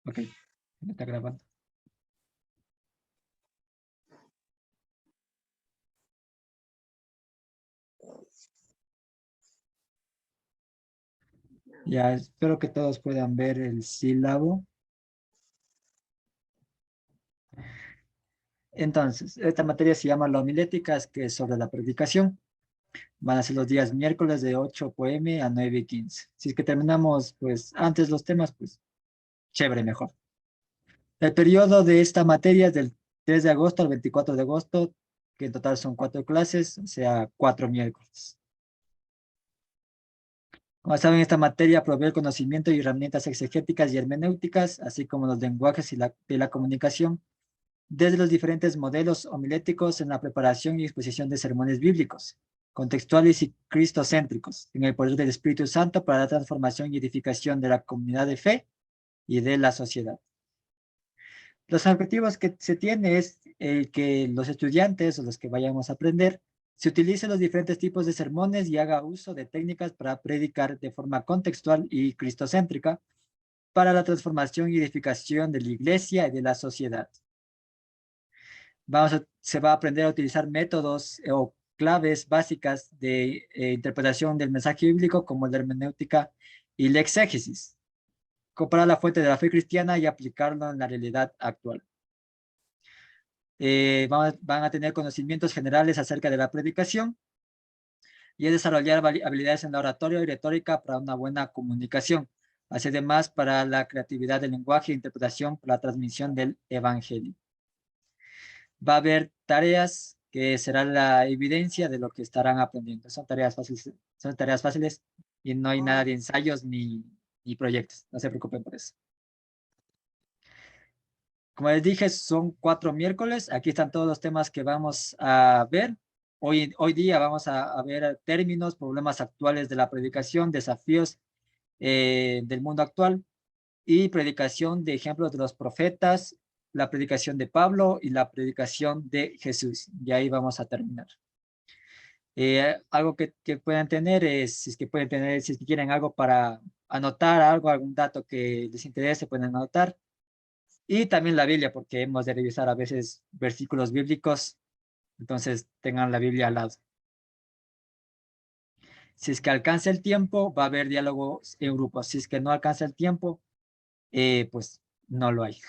Ok, me está grabando. Ya, espero que todos puedan ver el sílabo. Entonces, esta materia se llama la homilética, que es sobre la predicación. Van a ser los días miércoles de 8 p.m. a 9:15. Si es que terminamos, pues, antes los temas, pues, chévere, mejor. El periodo de esta materia es del 3 de agosto al 24 de agosto, que en total son 4 clases, o sea, 4 miércoles. Como saben, esta materia provee el conocimiento y herramientas exegéticas y hermenéuticas, así como los lenguajes de la comunicación, desde los diferentes modelos homiléticos en la preparación y exposición de sermones bíblicos, contextuales y cristocéntricos, en el poder del Espíritu Santo para la transformación y edificación de la comunidad de fe y de la sociedad. Los objetivos que se tiene es que los estudiantes o los que vayamos a aprender se utilicen los diferentes tipos de sermones y haga uso de técnicas para predicar de forma contextual y cristocéntrica para la transformación y edificación de la iglesia y de la sociedad. Se va a aprender a utilizar métodos o claves básicas de interpretación del mensaje bíblico como la hermenéutica y la exégesis, comparar la fuente de la fe cristiana y aplicarlo en la realidad actual. Van a tener conocimientos generales acerca de la predicación y desarrollar habilidades en la oratoria y retórica para una buena comunicación, así además para la creatividad del lenguaje e interpretación para la transmisión del evangelio. Va a haber tareas que serán la evidencia de lo que estarán aprendiendo. Son tareas fáciles y no hay nada de ensayos ni proyectos. No se preocupen por eso. Como les dije, son 4 miércoles. Aquí están todos los temas que vamos a ver. Hoy día vamos a ver términos, problemas actuales de la predicación, desafíos del mundo actual y predicación de ejemplos de los profetas, la predicación de Pablo y la predicación de Jesús. Y ahí vamos a terminar. Algo que puedan tener es, si es que pueden tener, si es que quieren algo para anotar, algún dato que les interese, pueden anotar. Y también la Biblia, porque hemos de revisar a veces versículos bíblicos, entonces tengan la Biblia al lado. Si es que alcanza el tiempo, va a haber diálogos en grupo. Si es que no alcanza el tiempo, pues no lo hay.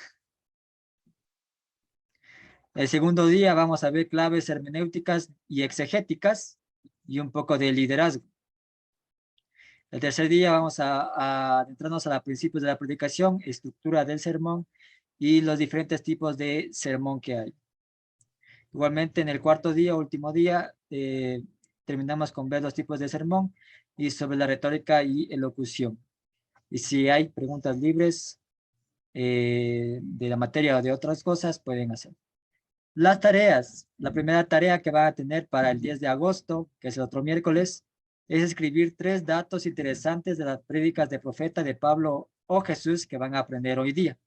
El segundo día vamos a ver claves hermenéuticas y exegéticas y un poco de liderazgo. El tercer día vamos a adentrarnos a los principios de la predicación, estructura del sermón y los diferentes tipos de sermón que hay. Igualmente, en el cuarto día, último día, terminamos con ver los tipos de sermón y sobre la retórica y elocución. Y si hay preguntas libres de la materia o de otras cosas, pueden hacer. Las tareas. La primera tarea que van a tener para el 10 de agosto, que es el otro miércoles, es escribir 3 datos interesantes de las prédicas de profeta de Pablo o Jesús que van a aprender hoy día.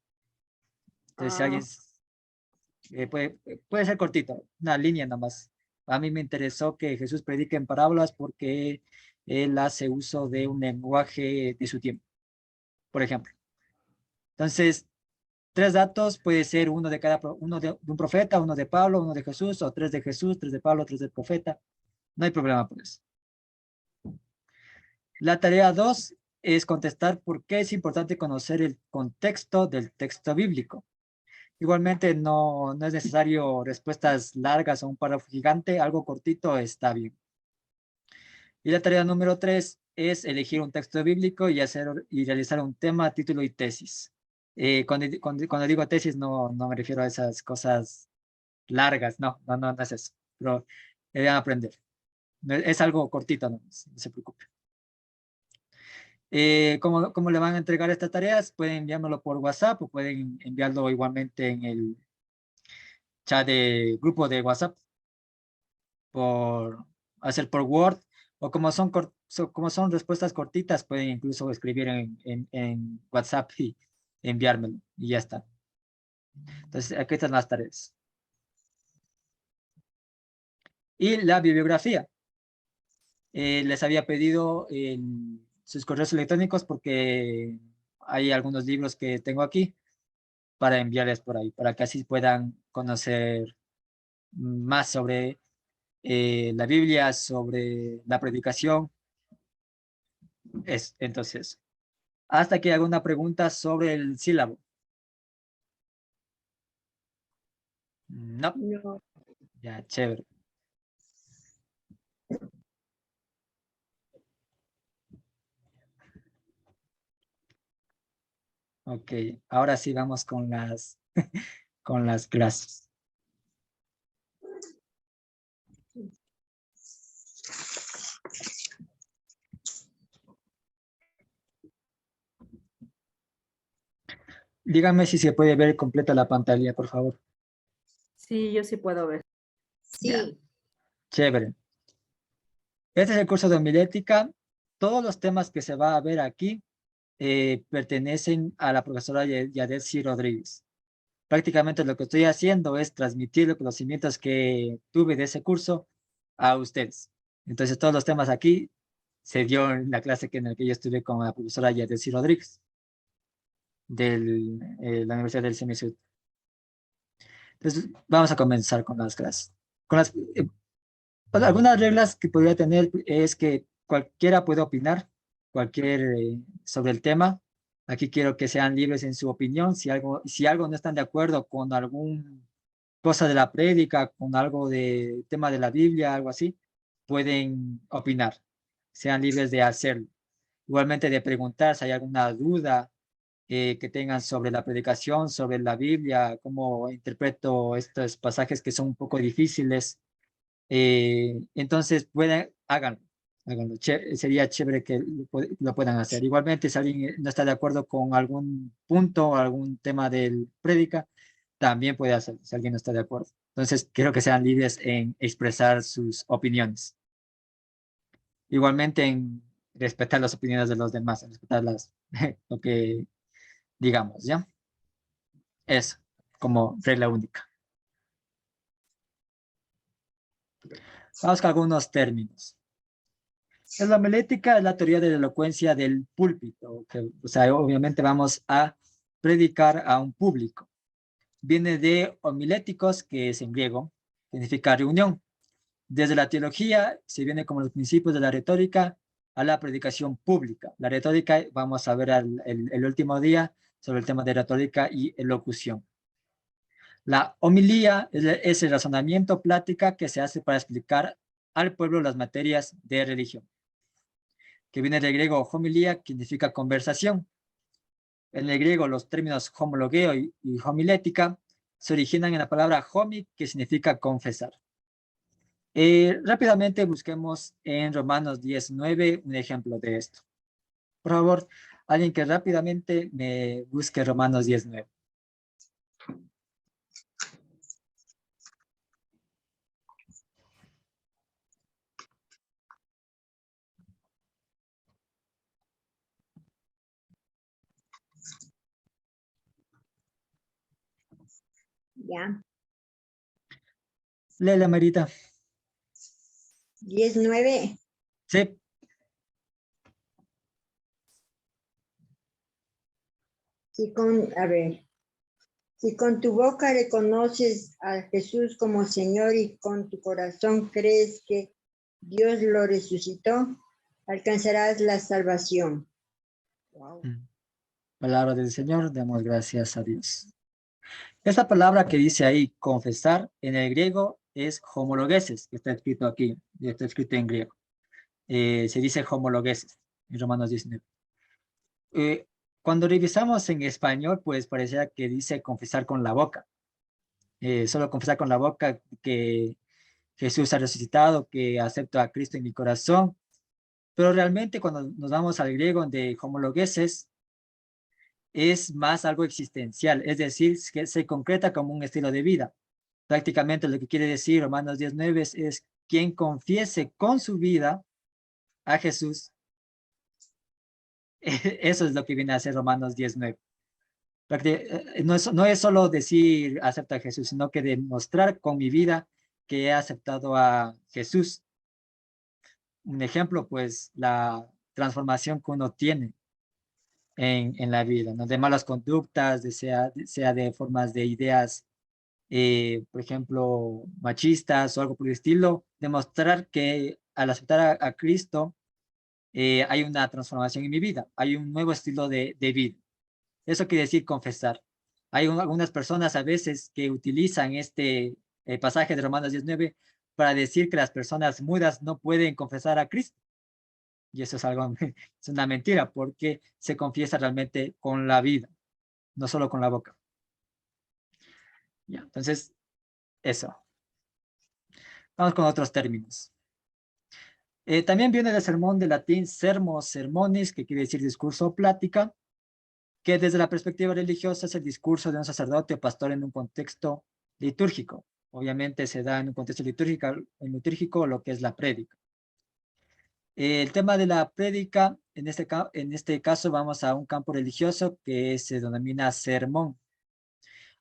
Entonces, si alguien puede ser cortito, una línea nomás. A mí me interesó que Jesús predique en parábolas porque él hace uso de un lenguaje de su tiempo, por ejemplo. Entonces, 3 datos puede ser uno de cada, uno de un profeta, uno de Pablo, uno de Jesús, o 3 de Jesús, 3 de Pablo, 3 del profeta. No hay problema por eso. La tarea 2 es contestar por qué es importante conocer el contexto del texto bíblico. Igualmente no es necesario respuestas largas o un párrafo gigante, algo cortito está bien. Y la tarea número 3 es elegir un texto bíblico y realizar un tema, título y tesis. Cuando digo tesis no me refiero a esas cosas largas, no es eso, pero deben aprender. Es algo cortito, no se preocupe. ¿Cómo le van a entregar estas tareas? Pueden enviármelo por WhatsApp o pueden enviarlo igualmente en el chat de grupo de WhatsApp, hacer por Word, o como son respuestas cortitas, pueden incluso escribir en WhatsApp y enviármelo y ya está. Entonces, aquí están las tareas. Y la bibliografía. Les había pedido sus correos electrónicos porque hay algunos libros que tengo aquí para enviarles por ahí, para que así puedan conocer más sobre la Biblia, sobre la predicación. Entonces, hasta que haga una pregunta sobre el sílabo. No, No. ya, chévere. Ok, ahora sí vamos con con las clases. Dígame si se puede ver completa la pantalla, por favor. Sí, yo sí puedo ver. Ya, Sí. chévere. Este es el curso de homilética. Todos los temas que se va a ver aquí pertenecen a la profesora Yadesi Rodríguez. Prácticamente lo que estoy haciendo es transmitir los conocimientos que tuve de ese curso a ustedes. Entonces, todos los temas aquí se dio en la clase en la que yo estuve con la profesora Yadesi Rodríguez de la Universidad del CMSU. Entonces, vamos a comenzar con las clases. Algunas reglas que podría tener es que cualquiera puede opinar sobre el tema. Aquí quiero que sean libres en su opinión. Si algo no están de acuerdo con algún cosa de la prédica, con algo de tema de la Biblia, algo así, pueden opinar. Sean libres de hacerlo. Igualmente de preguntar si hay alguna duda que tengan sobre la predicación, sobre la Biblia, cómo interpreto estos pasajes que son un poco difíciles. Entonces, háganlo. Háganlo. Sería chévere que lo puedan hacer. Igualmente, si alguien no está de acuerdo con algún punto o algún tema del prédica, también puede hacerlo, si alguien no está de acuerdo. Entonces, quiero que sean libres en expresar sus opiniones. Igualmente, en respetar las opiniones de los demás, en respetar lo que digamos, ¿ya? Eso, como regla única. Vamos con algunos términos. La homilética es la teoría de la elocuencia del púlpito, o sea, obviamente vamos a predicar a un público. Viene de homiléticos, que es en griego, significa reunión. Desde la teología se viene como los principios de la retórica a la predicación pública. La retórica, vamos a ver el último día sobre el tema de retórica y elocución. La homilía es el razonamiento, plática que se hace para explicar al pueblo las materias de religión, que viene del griego homilía, que significa conversación. En el griego, los términos homologeo y homilética se originan en la palabra homi, que significa confesar. Rápidamente busquemos en Romanos 19 un ejemplo de esto. Por favor, alguien que rápidamente me busque Romanos 19. Ya. Léela, Marita. 19. Sí. A ver, si con tu boca reconoces a Jesús como Señor y con tu corazón crees que Dios lo resucitó, alcanzarás la salvación. Wow. Palabra del Señor, damos gracias a Dios. Esta palabra que dice ahí, confesar, en el griego es homologeses, que está escrito aquí, y está escrito en griego. Se dice homologeses en Romanos 19. Cuando revisamos en español, pues parecía que dice confesar con la boca. Solo confesar con la boca que Jesús ha resucitado, que acepto a Cristo en mi corazón. Pero realmente cuando nos vamos al griego de homologeses, es más algo existencial, es decir, que se concreta como un estilo de vida. Prácticamente lo que quiere decir Romanos 19 es quien confiese con su vida a Jesús. Eso es lo que viene a hacer Romanos 19. No es solo decir acepta a Jesús, sino que demostrar con mi vida que he aceptado a Jesús. Un ejemplo, pues, la transformación que uno tiene en la vida, ¿no? De malas conductas, sea de formas de ideas, por ejemplo, machistas o algo por el estilo, demostrar que al aceptar a Cristo hay una transformación en mi vida, hay un nuevo estilo de vida. Eso quiere decir confesar. Hay algunas personas a veces que utilizan este pasaje de Romanos 19 para decir que las personas mudas no pueden confesar a Cristo. Y eso es algo, es una mentira, porque se confiesa realmente con la vida, no solo con la boca. Ya, entonces, eso. Vamos con otros términos. También viene del sermón de latín sermos, sermonis, que quiere decir discurso o plática, que desde la perspectiva religiosa es el discurso de un sacerdote o pastor en un contexto litúrgico. Obviamente se da en un contexto litúrgico lo que es la prédica. El tema de la prédica, en este caso vamos a un campo religioso que se denomina sermón.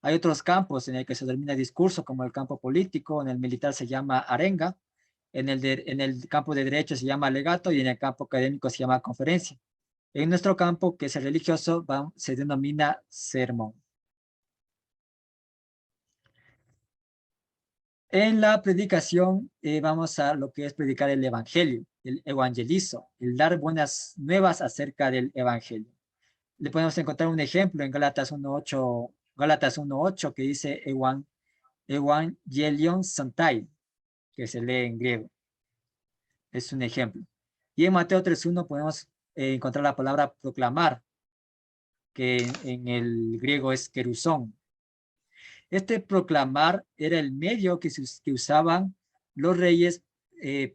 Hay otros campos en el que se denomina discurso, como el campo político, en el militar se llama arenga, en el campo de derecho se llama alegato y en el campo académico se llama conferencia. En nuestro campo, que es el religioso, se denomina sermón. En la predicación vamos a lo que es predicar el evangelio, el evangelizo, el dar buenas nuevas acerca del evangelio. Le podemos encontrar un ejemplo en Gálatas 1:8 que dice Evangelion Santai, que se lee en griego. Es un ejemplo. Y en Mateo 3:1 podemos encontrar la palabra proclamar, que en el griego es kerusón. Este proclamar era el medio que usaban los reyes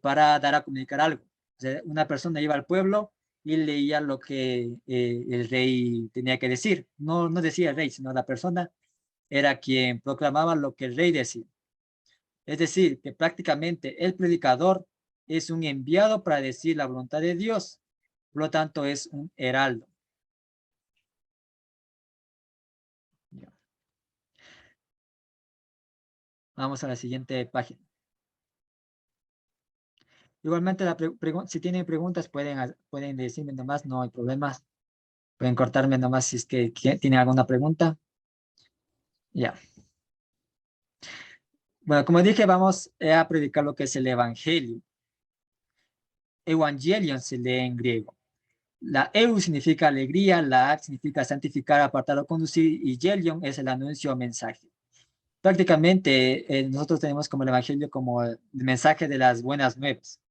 para dar a comunicar algo. O sea, una persona iba al pueblo y leía lo que el rey tenía que decir. No, no decía el rey, sino la persona era quien proclamaba lo que el rey decía. Es decir, que prácticamente el predicador es un enviado para decir la voluntad de Dios. Por lo tanto, es un heraldo. Vamos a la siguiente página. Igualmente, si tienen preguntas, pueden decirme nomás, no hay problemas. Pueden cortarme nomás si es que tienen alguna pregunta. Ya. Bueno, como dije, vamos a predicar lo que es el evangelio. Evangelion se lee en griego. La eu significa alegría, la ac significa santificar, apartar o conducir, y gelion es el anuncio o mensaje. Prácticamente, nosotros tenemos como el evangelio como el mensaje de las buenas nuevas.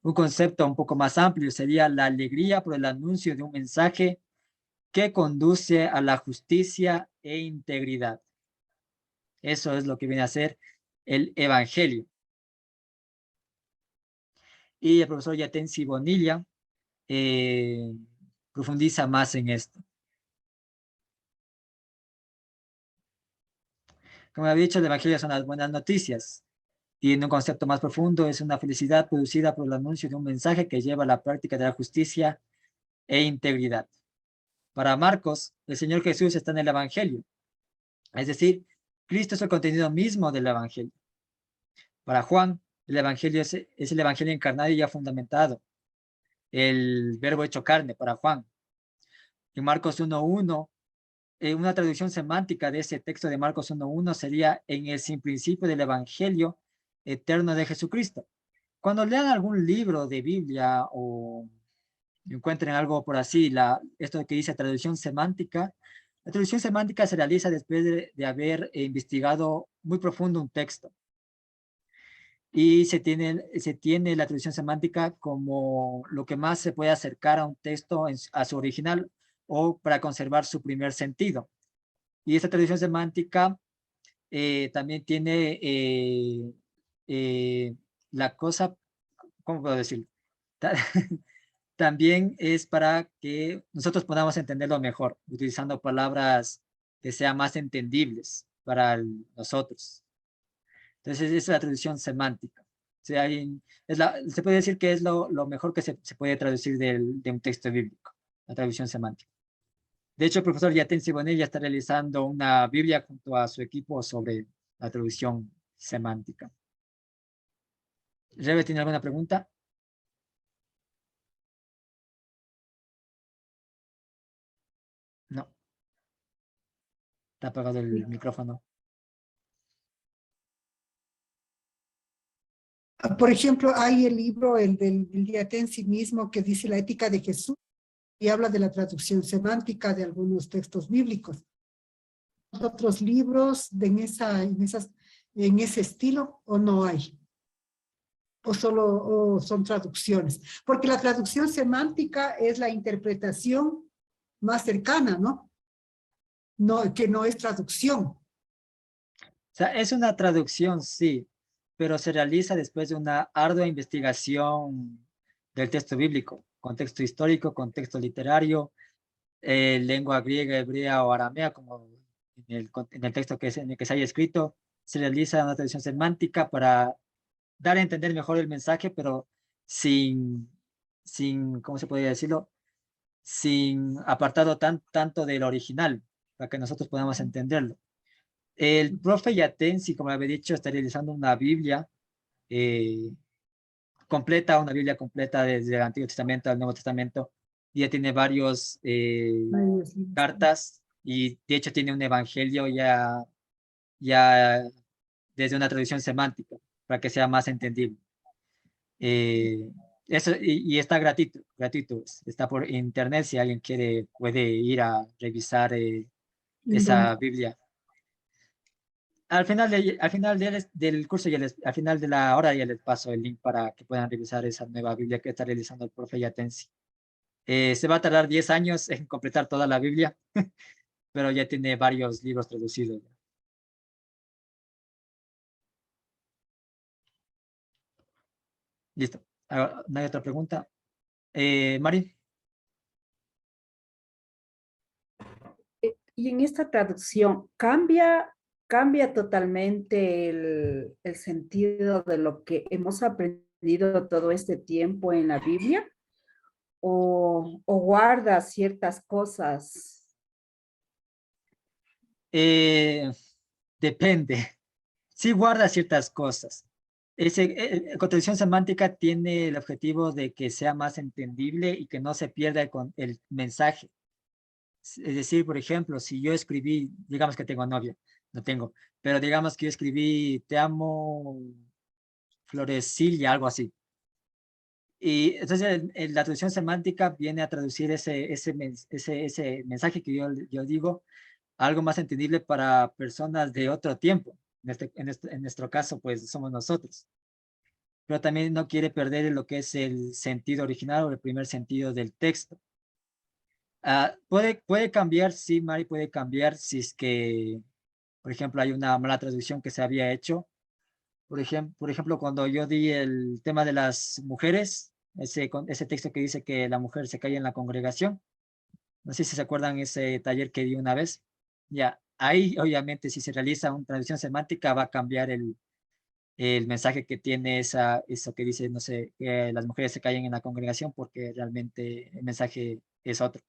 Un concepto un poco más amplio sería la alegría por el anuncio de un mensaje que conduce a la justicia e integridad. Eso es lo que viene a ser el evangelio. Y el profesor Yatensi Bonilla profundiza más en esto. Como había dicho, el evangelio son las buenas noticias. Y en un concepto más profundo es una felicidad producida por el anuncio de un mensaje que lleva a la práctica de la justicia e integridad. Para Marcos, el Señor Jesús está en el evangelio. Es decir, Cristo es el contenido mismo del evangelio. Para Juan, el evangelio es el evangelio encarnado y ya fundamentado. El verbo hecho carne para Juan. En Marcos 1:1, una traducción semántica de ese texto de Marcos 1:1 sería en el sin principio del evangelio eterno de Jesucristo. Cuando lean algún libro de Biblia o encuentren algo por así, esto que dice traducción semántica, la traducción semántica se realiza después de haber investigado muy profundo un texto. Y se tiene la traducción semántica como lo que más se puede acercar a un texto a su original o para conservar su primer sentido. Y esta traducción semántica también tiene la cosa, ¿cómo puedo decirlo? También es para que nosotros podamos entenderlo mejor, utilizando palabras que sean más entendibles para nosotros. Entonces, esa es la traducción semántica. O sea, se puede decir que es lo mejor que se puede traducir de un texto bíblico, la traducción semántica. De hecho, el profesor Yatensi Bonilla está realizando una Biblia junto a su equipo sobre la traducción semántica. ¿Rebe tiene alguna pregunta? No, está apagado el micrófono. Por ejemplo, hay el libro, el del Diaté en sí mismo, que dice la ética de Jesús y habla de la traducción semántica de algunos textos bíblicos. ¿Otros libros en ese estilo o no hay? O son traducciones? Porque la traducción semántica es la interpretación más cercana, ¿no? No, que no es traducción. O sea, es una traducción, sí, pero se realiza después de una ardua investigación del texto bíblico, contexto histórico, contexto literario, lengua griega, hebrea o aramea, como en el texto en el que se haya escrito. Se realiza una traducción semántica para dar a entender mejor el mensaje, pero ¿cómo se podría decirlo? Sin apartado tanto del original, para que nosotros podamos entenderlo. El profe Yatensi, como había dicho, está realizando una Biblia eh, una Biblia completa desde el Antiguo Testamento al Nuevo Testamento. Y ya tiene varios cartas y de hecho tiene un evangelio ya desde una traducción semántica para que sea más entendible. Eso, y está gratuito, está por internet, si alguien quiere puede ir a revisar esa Biblia. Del curso, al final de la hora ya les paso el link para que puedan revisar esa nueva Biblia que está realizando el profe Yatensi. Se va a tardar 10 años en completar toda la Biblia, pero ya tiene varios libros traducidos. Listo. Ahora, ¿no hay otra pregunta? Mari. Y en esta traducción, ¿cambia totalmente el sentido de lo que hemos aprendido todo este tiempo en la Biblia? ¿O guarda ciertas cosas? Depende. Sí guarda ciertas cosas. Contradicción semántica tiene el objetivo de que sea más entendible y que no se pierda el mensaje. Es decir, por ejemplo, si yo escribí, digamos que tengo novia, no tengo, pero digamos que yo escribí, te amo, Florecilla, algo así. Y entonces la traducción semántica viene a traducir ese mensaje que yo digo, algo más entendible para personas de otro tiempo. En nuestro caso, pues somos nosotros. Pero también no quiere perder lo que es el sentido original o el primer sentido del texto. Puede cambiar, sí, Mari, puede cambiar si es que, por ejemplo, hay una mala traducción que se había hecho. Por ejemplo, cuando yo di el tema de las mujeres, ese texto que dice que la mujer se calla en la congregación, no sé si se acuerdan ese taller que di una vez. Ya, ahí obviamente si se realiza una traducción semántica va a cambiar el mensaje que tiene eso que dice, no sé, que las mujeres se callen en la congregación porque realmente el mensaje es otro.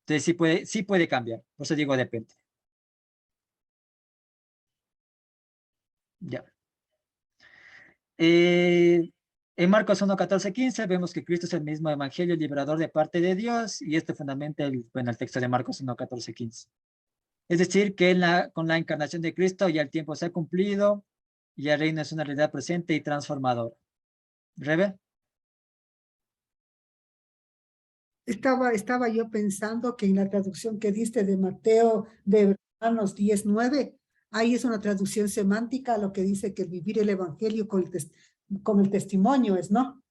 Entonces sí puede cambiar, por eso digo depende. Ya. En Marcos 1, 14, 15 vemos que Cristo es el mismo evangelio liberador de parte de Dios y este fundamenta el texto de Marcos 1, 14, 15. Es decir, que con la encarnación de Cristo ya el tiempo se ha cumplido y el reino es una realidad presente y transformadora. ¿Rebe? Estaba yo pensando que en la traducción que diste de Mateo de Romanos 10:9, ahí es una traducción semántica a lo que dice que vivir el evangelio con el testimonio es, ¿no?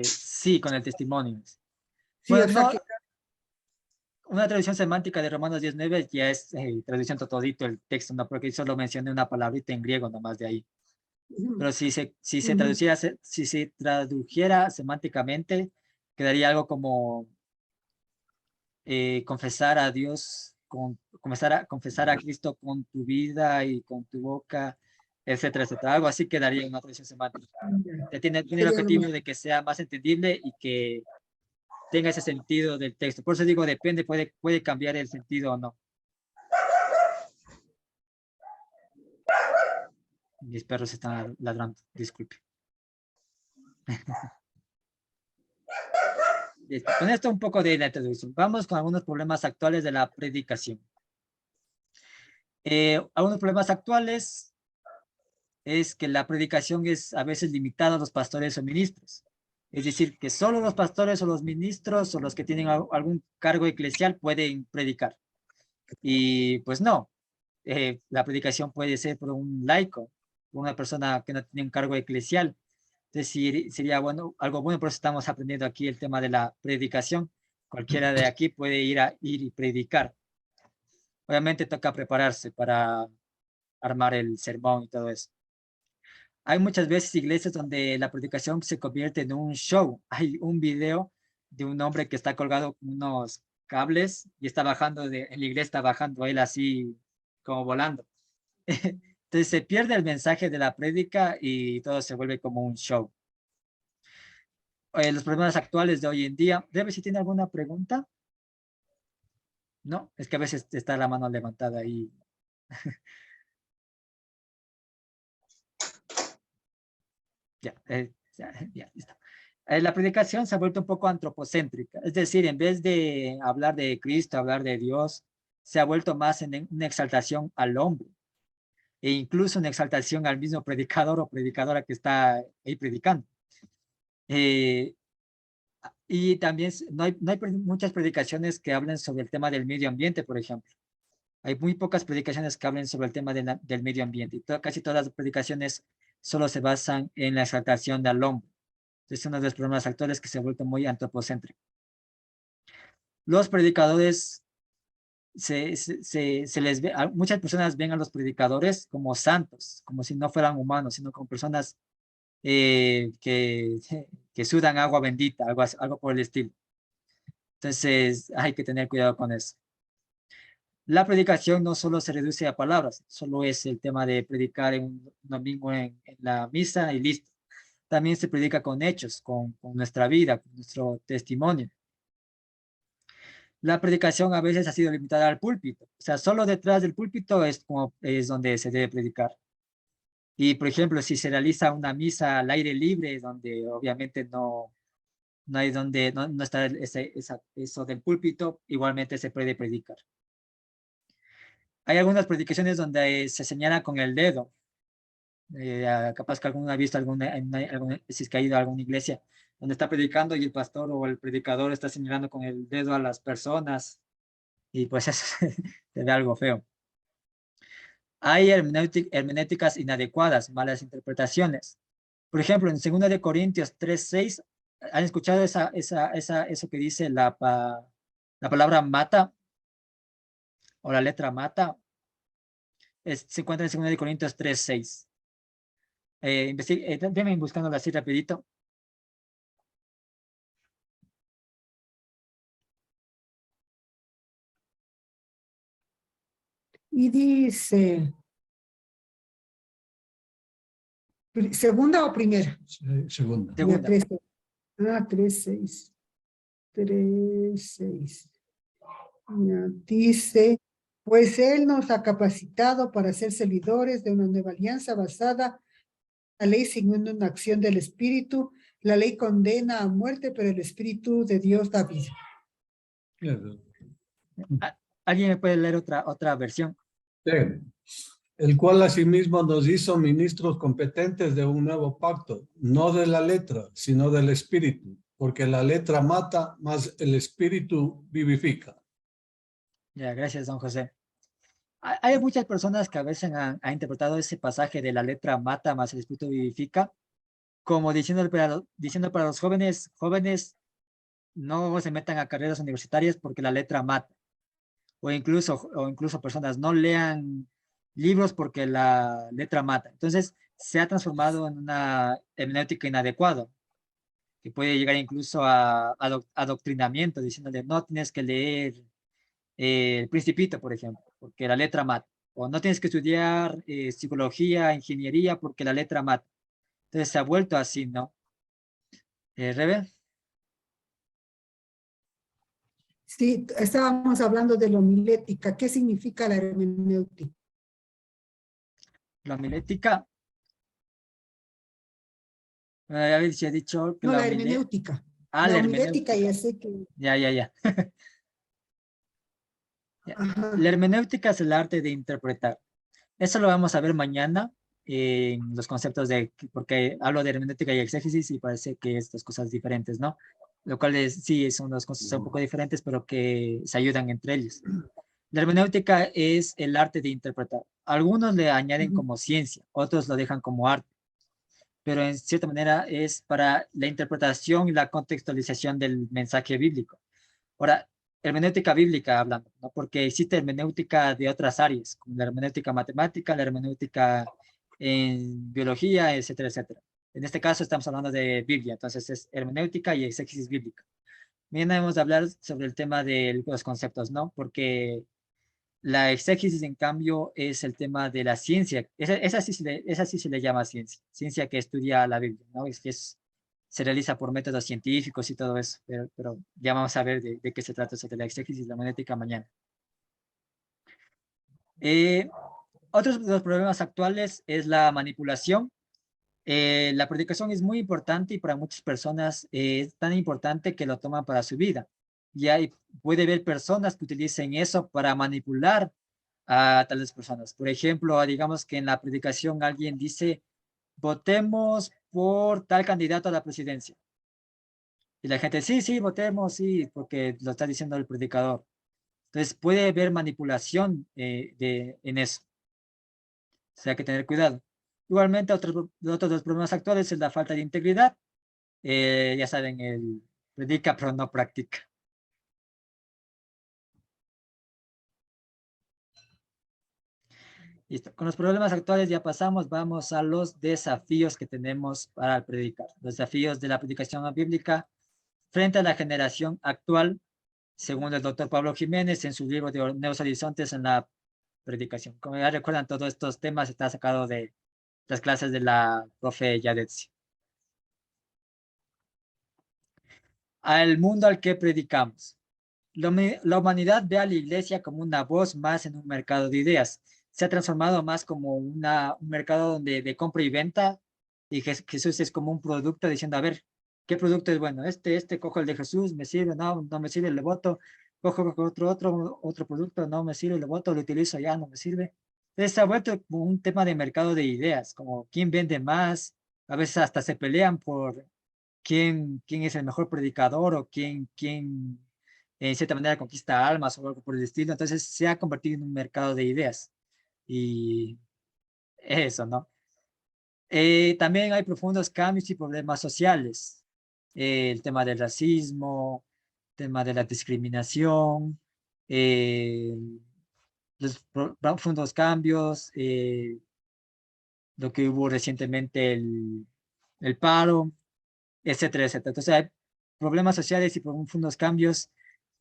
Sí, con el testimonio. Sí, Bueno, o sea no, que... una traducción semántica de Romanos 10:9 ya es traducción todito el texto, ¿no? Porque solo mencioné una palabrita en griego nomás de ahí. Pero si se tradujera semánticamente, quedaría algo como confesar a Dios, confesar a Cristo con tu vida y con tu boca, etcétera, etcétera. Algo así quedaría en una traducción semántica. Tiene el objetivo de que sea más entendible y que tenga ese sentido del texto. Por eso digo, depende, puede cambiar el sentido o no. Mis perros están ladrando, disculpe. Listo. Con esto un poco de la introducción. Vamos con algunos problemas actuales de la predicación. Algunos problemas actuales es que la predicación es a veces limitada a los pastores o ministros. Es decir, que solo los pastores o los ministros o los que tienen algún cargo eclesial pueden predicar. Y pues no, la predicación puede ser por un laico, una persona que no tiene un cargo eclesial. Entonces sería bueno, algo bueno, por eso estamos aprendiendo aquí el tema de la predicación. Cualquiera de aquí puede ir y predicar. Obviamente toca prepararse para armar el sermón y todo eso. Hay muchas veces iglesias donde la predicación se convierte en un show. Hay un video de un hombre que está colgado con unos cables y está bajando, en la iglesia está bajando él así como volando. Entonces se pierde el mensaje de la prédica y todo se vuelve como un show. Los problemas actuales de hoy en día. ¿Debe si tiene alguna pregunta? No, es que a veces está la mano levantada ahí. Ya, listo. La predicación se ha vuelto un poco antropocéntrica, es decir, en vez de hablar de Cristo, hablar de Dios, se ha vuelto más en una exaltación al hombre e incluso una exaltación al mismo predicador o predicadora que está ahí predicando. Y también no hay muchas predicaciones que hablen sobre el tema del medio ambiente, por ejemplo. Hay muy pocas predicaciones que hablen sobre el tema del medio ambiente. Y casi todas las predicaciones solo se basan en la exaltación del hombre. Es uno de los problemas actuales que se ha vuelto muy antropocéntrico. Los predicadores, se les ve, muchas personas ven a los predicadores como santos, como si no fueran humanos, sino como personas que sudan agua bendita, algo por el estilo. Entonces hay que tener cuidado con eso. La predicación no solo se reduce a palabras, solo es el tema de predicar un domingo en la misa y listo. También se predica con hechos, con nuestra vida, con nuestro testimonio. La predicación a veces ha sido limitada al púlpito. O sea, solo detrás del púlpito es donde se debe predicar. Y, por ejemplo, si se realiza una misa al aire libre, donde obviamente no hay donde, no está eso del púlpito, igualmente se puede predicar. Hay algunas predicaciones donde se señala con el dedo. Capaz que alguno ha visto si es que ha ido a alguna iglesia donde está predicando y el pastor o el predicador está señalando con el dedo a las personas y pues eso se ve algo feo. Hay hermenéuticas inadecuadas, malas interpretaciones. Por ejemplo, en 2 de Corintios 3:6, ¿han escuchado eso que dice la palabra mata o la letra mata? Se encuentra en 2 de Corintios 3:6. Déjenme buscándolo así rapidito. Y dice, ¿segunda o primera? Segunda. Segunda. 3:6. 3:6. Dice, pues Él nos ha capacitado para ser servidores de una nueva alianza basada en la ley siguiendo una acción del Espíritu. La ley condena a muerte, pero el Espíritu de Dios da vida. Claro. ¿Alguien me puede leer otra versión? Sí. El cual asimismo nos hizo ministros competentes de un nuevo pacto, no de la letra, sino del espíritu, porque la letra mata, mas el espíritu vivifica. Ya, gracias, don José. Hay muchas personas que a veces han interpretado ese pasaje de la letra mata, más el espíritu vivifica, como diciendo para los jóvenes, no se metan a carreras universitarias porque la letra mata. O incluso personas no lean libros porque la letra mata. Entonces se ha transformado en una hermenéutica inadecuada, que puede llegar incluso a adoctrinamiento, diciéndole no tienes que leer el Principito, por ejemplo, porque la letra mata. O no tienes que estudiar psicología, ingeniería, porque la letra mata. Entonces se ha vuelto así, ¿no? Rebe. Sí, estábamos hablando de la homilética. ¿Qué significa la hermenéutica? La homilética. Ya he dicho que No, la la hermenéutica. Ah, La la homilética hermenéutica. ya sé que... Ya. Ya. Ajá. La hermenéutica es el arte de interpretar. Eso lo vamos a ver mañana en los conceptos de, porque hablo de hermenéutica y exégesis y parece que es dos cosas diferentes, ¿no? Lo cual es, sí, son dos cosas un poco diferentes, pero que se ayudan entre ellos. La hermenéutica es el arte de interpretar. Algunos le añaden Ujú. como ciencia, otros lo dejan como arte, pero en cierta manera es para la interpretación y la contextualización del mensaje bíblico. Ahora, hermenéutica bíblica hablando, ¿no? Porque existe hermenéutica de otras áreas, como la hermenéutica matemática, la hermenéutica en biología, etcétera, etcétera. En este caso estamos hablando de Biblia, entonces es hermenéutica y exégesis bíblica. Mañana vamos a hablar sobre el tema de los conceptos, ¿no? Porque la exégesis, en cambio, es el tema de la ciencia. Esa sí se le llama ciencia, ciencia que estudia la Biblia, ¿no? Es que se realiza por métodos científicos y todo eso, pero ya vamos a ver de qué se trata eso de la exégesis y la magnética mañana. Otros de los problemas actuales es la manipulación. La predicación es muy importante y para muchas personas es tan importante que lo toman para su vida. Puede haber personas que utilicen eso para manipular a tales personas. Por ejemplo, digamos que en la predicación alguien dice, votemos por tal candidato a la presidencia. Y la gente, sí, sí, votemos, sí, porque lo está diciendo el predicador. Entonces puede haber manipulación en eso. O sea, hay que tener cuidado. Igualmente, otros de los problemas actuales es la falta de integridad. Ya saben, el predica pero no practica. Listo. Con los problemas actuales ya pasamos, vamos a los desafíos que tenemos para el predicar. Los desafíos de la predicación bíblica frente a la generación actual, según el doctor Pablo Jiménez en su libro de Nuevos Horizontes en la predicación. Como ya recuerdan, todos estos temas está sacado de las clases de la profe Yadetsi. Al mundo al que predicamos. La humanidad ve a la iglesia como una voz más en un mercado de ideas. Se ha transformado más como un mercado donde de compra y venta, y Jesús es como un producto diciendo, a ver, ¿qué producto es bueno? Cojo el de Jesús, me sirve, no me sirve, le voto, cojo otro producto, no me sirve, le voto, lo utilizo, ya no me sirve. Entonces se ha vuelto como un tema de mercado de ideas, como quién vende más, a veces hasta se pelean por quién es el mejor predicador o quién en cierta manera conquista almas o algo por el estilo. Entonces se ha convertido en un mercado de ideas y eso, ¿no? También hay profundos cambios y problemas sociales. El tema del racismo, el tema de la discriminación, eh, los profundos cambios, lo que hubo recientemente el paro, etcétera, etcétera. Entonces hay problemas sociales y profundos cambios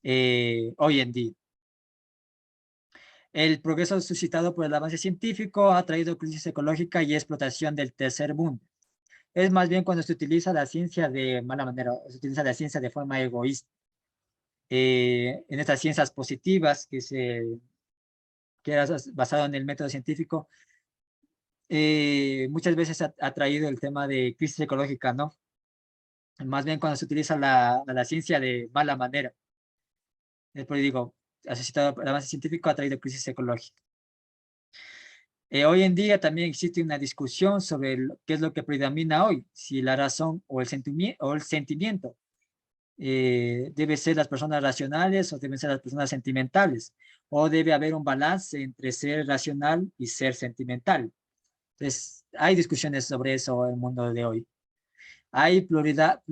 hoy en día. El progreso suscitado por el avance científico ha traído crisis ecológica y explotación del tercer mundo. Es más bien cuando se utiliza la ciencia de mala manera, se utiliza la ciencia de forma egoísta. En estas ciencias positivas que era basado en el método científico, muchas veces ha traído el tema de crisis ecológica, ¿no? Más bien cuando se utiliza la ciencia de mala manera. Después digo, asociado al avance científico ha traído crisis ecológica. Hoy en día también existe una discusión sobre qué es lo que predomina hoy, si la razón o el sentimiento. Debe ser las personas racionales o deben ser las personas sentimentales, o debe haber un balance entre ser racional y ser sentimental. Entonces, hay discusiones sobre eso en el mundo de hoy. Hay pluralidad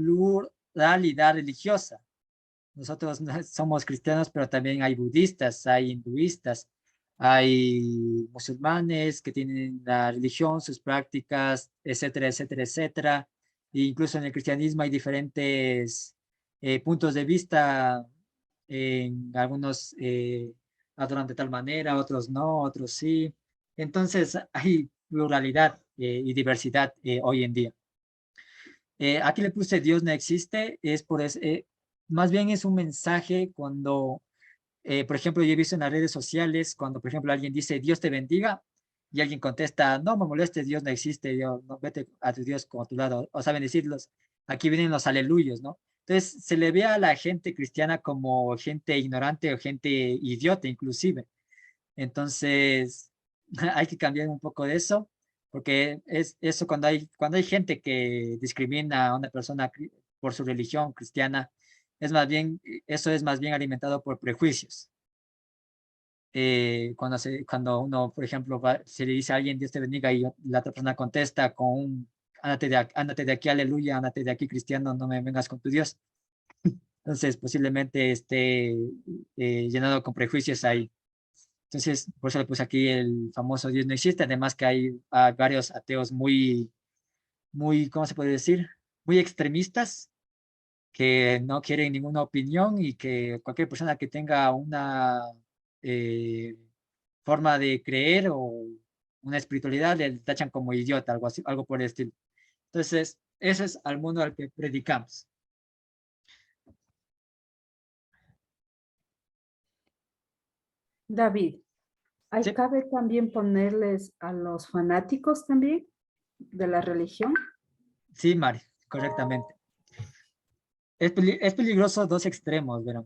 religiosa. Nosotros somos cristianos, pero también hay budistas, hay hinduistas, hay musulmanes que tienen la religión, sus prácticas, etcétera, etcétera, etcétera. E incluso en el cristianismo hay diferentes puntos de vista. En algunos adoran de tal manera, otros no, otros sí. Entonces hay pluralidad y diversidad hoy en día. Aquí le puse Dios no existe, es por eso, más bien es un mensaje cuando, por ejemplo, yo he visto en las redes sociales, cuando, por ejemplo, alguien dice Dios te bendiga y alguien contesta, no me molestes, Dios no existe, no, vete a tu Dios con tu lado, o saben decirlos, aquí vienen los aleluyos, ¿no? Entonces, se le ve a la gente cristiana como gente ignorante o gente idiota inclusive. Entonces, hay que cambiar un poco de eso, porque es eso cuando hay gente que discrimina a una persona por su religión cristiana, eso es más bien alimentado por prejuicios. Cuando uno, por ejemplo, se le dice a alguien, Dios te bendiga, y la otra persona contesta con un, ándate de aquí, aleluya, ándate de aquí, cristiano, no me vengas con tu Dios. Entonces, posiblemente esté llenado con prejuicios ahí. Entonces, por eso le puse aquí el famoso Dios no existe. Además que hay varios ateos muy, ¿cómo se puede decir? Muy extremistas que no quieren ninguna opinión y que cualquier persona que tenga una eh, forma de creer o una espiritualidad le tachan como idiota, algo así, algo por el estilo. Entonces, ese es al mundo al que predicamos. David, ¿ahí Sí, cabe también ponerles a los fanáticos también de la religión? sí, Mari, correctamente. Es peligroso dos extremos, verán.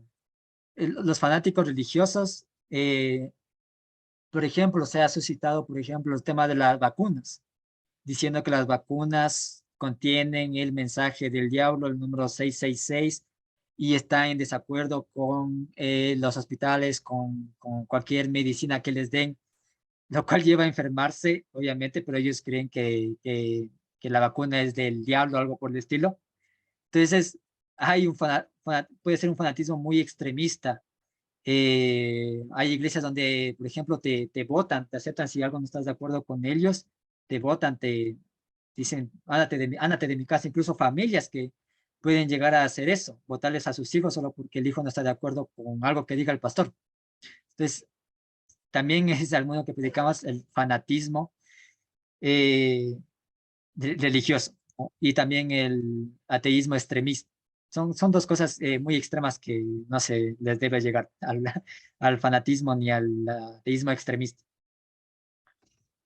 Los fanáticos religiosos, por ejemplo, se ha suscitado, por ejemplo, el tema de las vacunas, diciendo que las vacunas contienen el mensaje del diablo, el número 666, y está en desacuerdo con los hospitales, con cualquier medicina que les den, lo cual lleva a enfermarse, obviamente, pero ellos creen que la vacuna es del diablo, algo por el estilo. Entonces, puede ser un fanatismo muy extremista. Hay iglesias donde, por ejemplo, te votan, te aceptan si algo no estás de acuerdo con ellos, te votan, te dicen, ándate de mi casa, incluso familias que pueden llegar a hacer eso, votarles a sus hijos solo porque el hijo no está de acuerdo con algo que diga el pastor. Entonces, también es al mundo que predicamos el fanatismo eh, religioso, ¿no? Y también el ateísmo extremista. Son dos cosas muy extremas que no se les debe llegar al fanatismo ni al ateísmo extremista.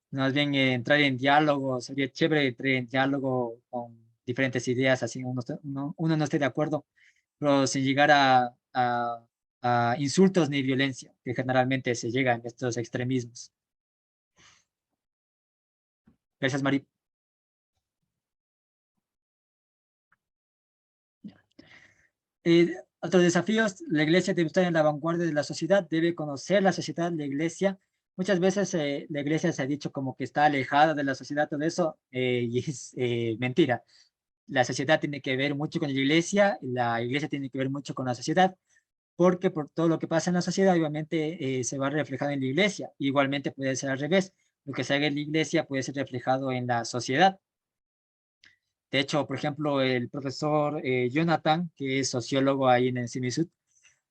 Más bien entrar en diálogo, sería chévere entrar en diálogo con diferentes ideas, así uno no esté de acuerdo, pero sin llegar a insultos ni violencia, que generalmente se llega en estos extremismos. Gracias, Mari. Otros desafíos, la iglesia debe estar en la vanguardia de la sociedad, debe conocer la sociedad, la iglesia. Muchas veces la iglesia se ha dicho como que está alejada de la sociedad, todo eso, y es mentira. La sociedad tiene que ver mucho con la iglesia tiene que ver mucho con la sociedad, porque por todo lo que pasa en la sociedad, obviamente se va reflejado en la iglesia. Igualmente puede ser al revés, lo que se haga en la iglesia puede ser reflejado en la sociedad. De hecho, por ejemplo, el profesor Jonathan, que es sociólogo ahí en el CIMISUT,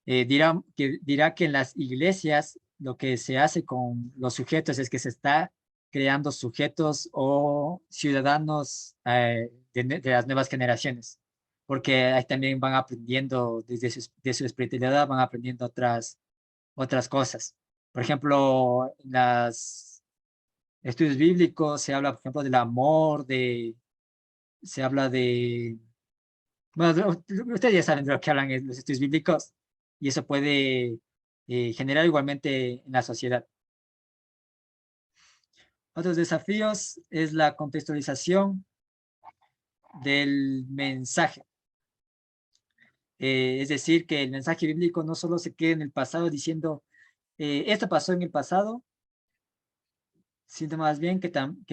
dirá que en las iglesias lo que se hace con los sujetos es que se está creando sujetos o ciudadanos de las nuevas generaciones, porque ahí también van aprendiendo de su espiritualidad, van aprendiendo otras cosas. Por ejemplo, en los estudios bíblicos se habla, por ejemplo, del amor, se habla de bueno, ustedes ya saben de lo que hablan en los estudios bíblicos y eso puede generar igualmente en la sociedad. Otros desafíos es la contextualización del mensaje. Es decir, que el mensaje bíblico no solo se quede en el pasado diciendo, esto pasó en el pasado, sino más bien que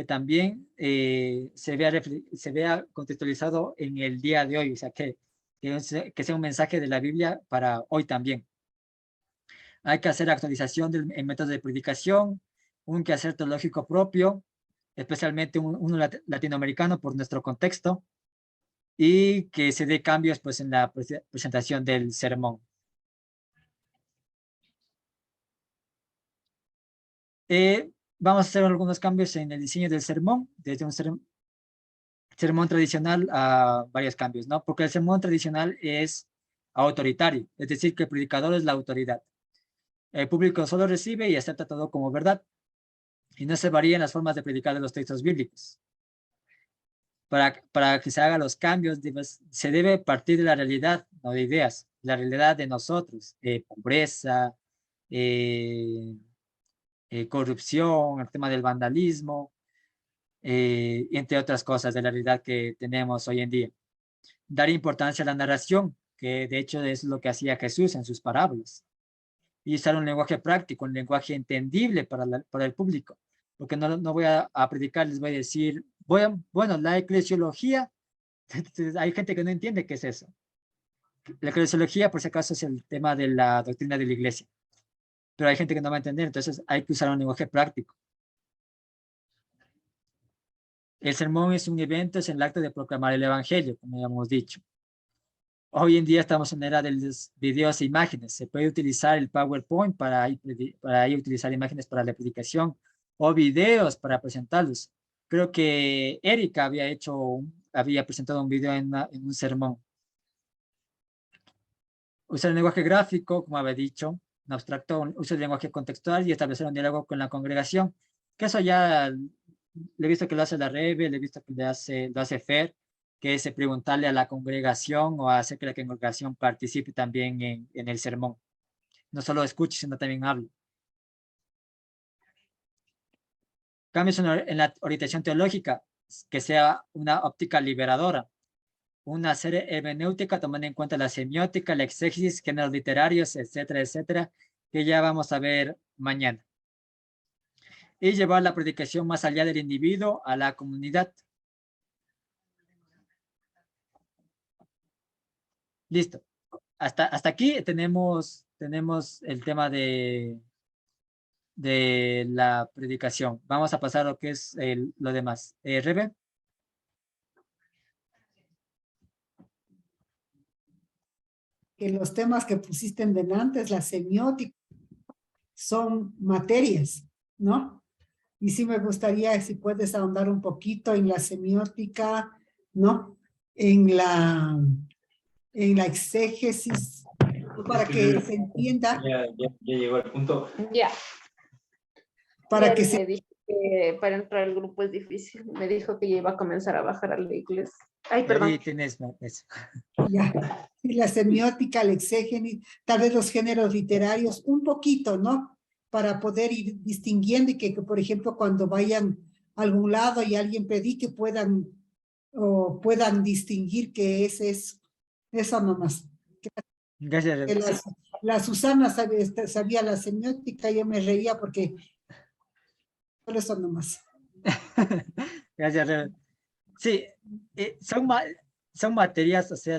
también se vea contextualizado en el día de hoy, o sea, que sea un mensaje de la Biblia para hoy también. Hay que hacer actualización en métodos de predicación, un quehacer teológico propio, especialmente uno latinoamericano por nuestro contexto, y que se dé cambios pues, en la presentación del sermón. Vamos a hacer algunos cambios en el diseño del sermón, desde un sermón tradicional a varios cambios, ¿no? Porque el sermón tradicional es autoritario, es decir, que el predicador es la autoridad. El público solo recibe y acepta todo como verdad, y no se varían las formas de predicar de los textos bíblicos. para que se hagan los cambios, se debe partir de la realidad, no de ideas, la realidad de nosotros, pobreza, corrupción, el tema del vandalismo, entre otras cosas de la realidad que tenemos hoy en día. Dar importancia a la narración, que de hecho es lo que hacía Jesús en sus parábolas. Y usar un lenguaje práctico, un lenguaje entendible para el público. Porque no voy a predicar, les voy a decir, bueno, la eclesiología, hay gente que no entiende qué es eso. La eclesiología, por si acaso, es el tema de la doctrina de la iglesia. Pero hay gente que no va a entender, entonces hay que usar un lenguaje práctico. El sermón es un evento, es el acto de proclamar el evangelio, como ya hemos dicho. Hoy en día estamos en la era de los videos e imágenes. Se puede utilizar el PowerPoint para utilizar imágenes para la predicación o videos para presentarlos. Creo que Erika había presentado un video en un sermón. Usar el lenguaje gráfico, como había dicho, en abstracto, uso el lenguaje contextual y establecer un diálogo con la congregación. Que eso ya le he visto que lo hace la Rebe, le he visto que lo hace Fer, que es preguntarle a la congregación o hacer que la congregación participe también en el sermón. No solo escuche, sino también hable. Cambios en la orientación teológica, que sea una óptica liberadora. Una serie hermenéutica tomando en cuenta la semiótica, la exégesis, géneros literarios, etcétera, etcétera, que ya vamos a ver mañana. Y llevar la predicación más allá del individuo a la comunidad. Listo. Hasta aquí tenemos el tema de la predicación. Vamos a pasar a lo que es lo demás. Rebe. Que los temas que pusiste en delante, la semiótica, son materias, ¿no? Y sí me gustaría, si puedes ahondar un poquito en la semiótica, ¿no? En la exégesis, para que se entienda. Ya llegó el punto. Ya. Para Ya que me se... dijo que para entrar al grupo es difícil. Me dijo que ya iba a comenzar a bajar a la iglesia. Ay, perdón. Ahí tienes eso. Ya. Y la semiótica, la exégesis, tal vez los géneros literarios, un poquito, ¿no? Para poder ir distinguiendo y que, por ejemplo, cuando vayan a algún lado y alguien predique, puedan distinguir que ese es eso nomás. Gracias, Rebe. La Susana sabía la semiótica, yo me reía porque solo eso nomás. Gracias, Rebe. Sí, son materias, o sea,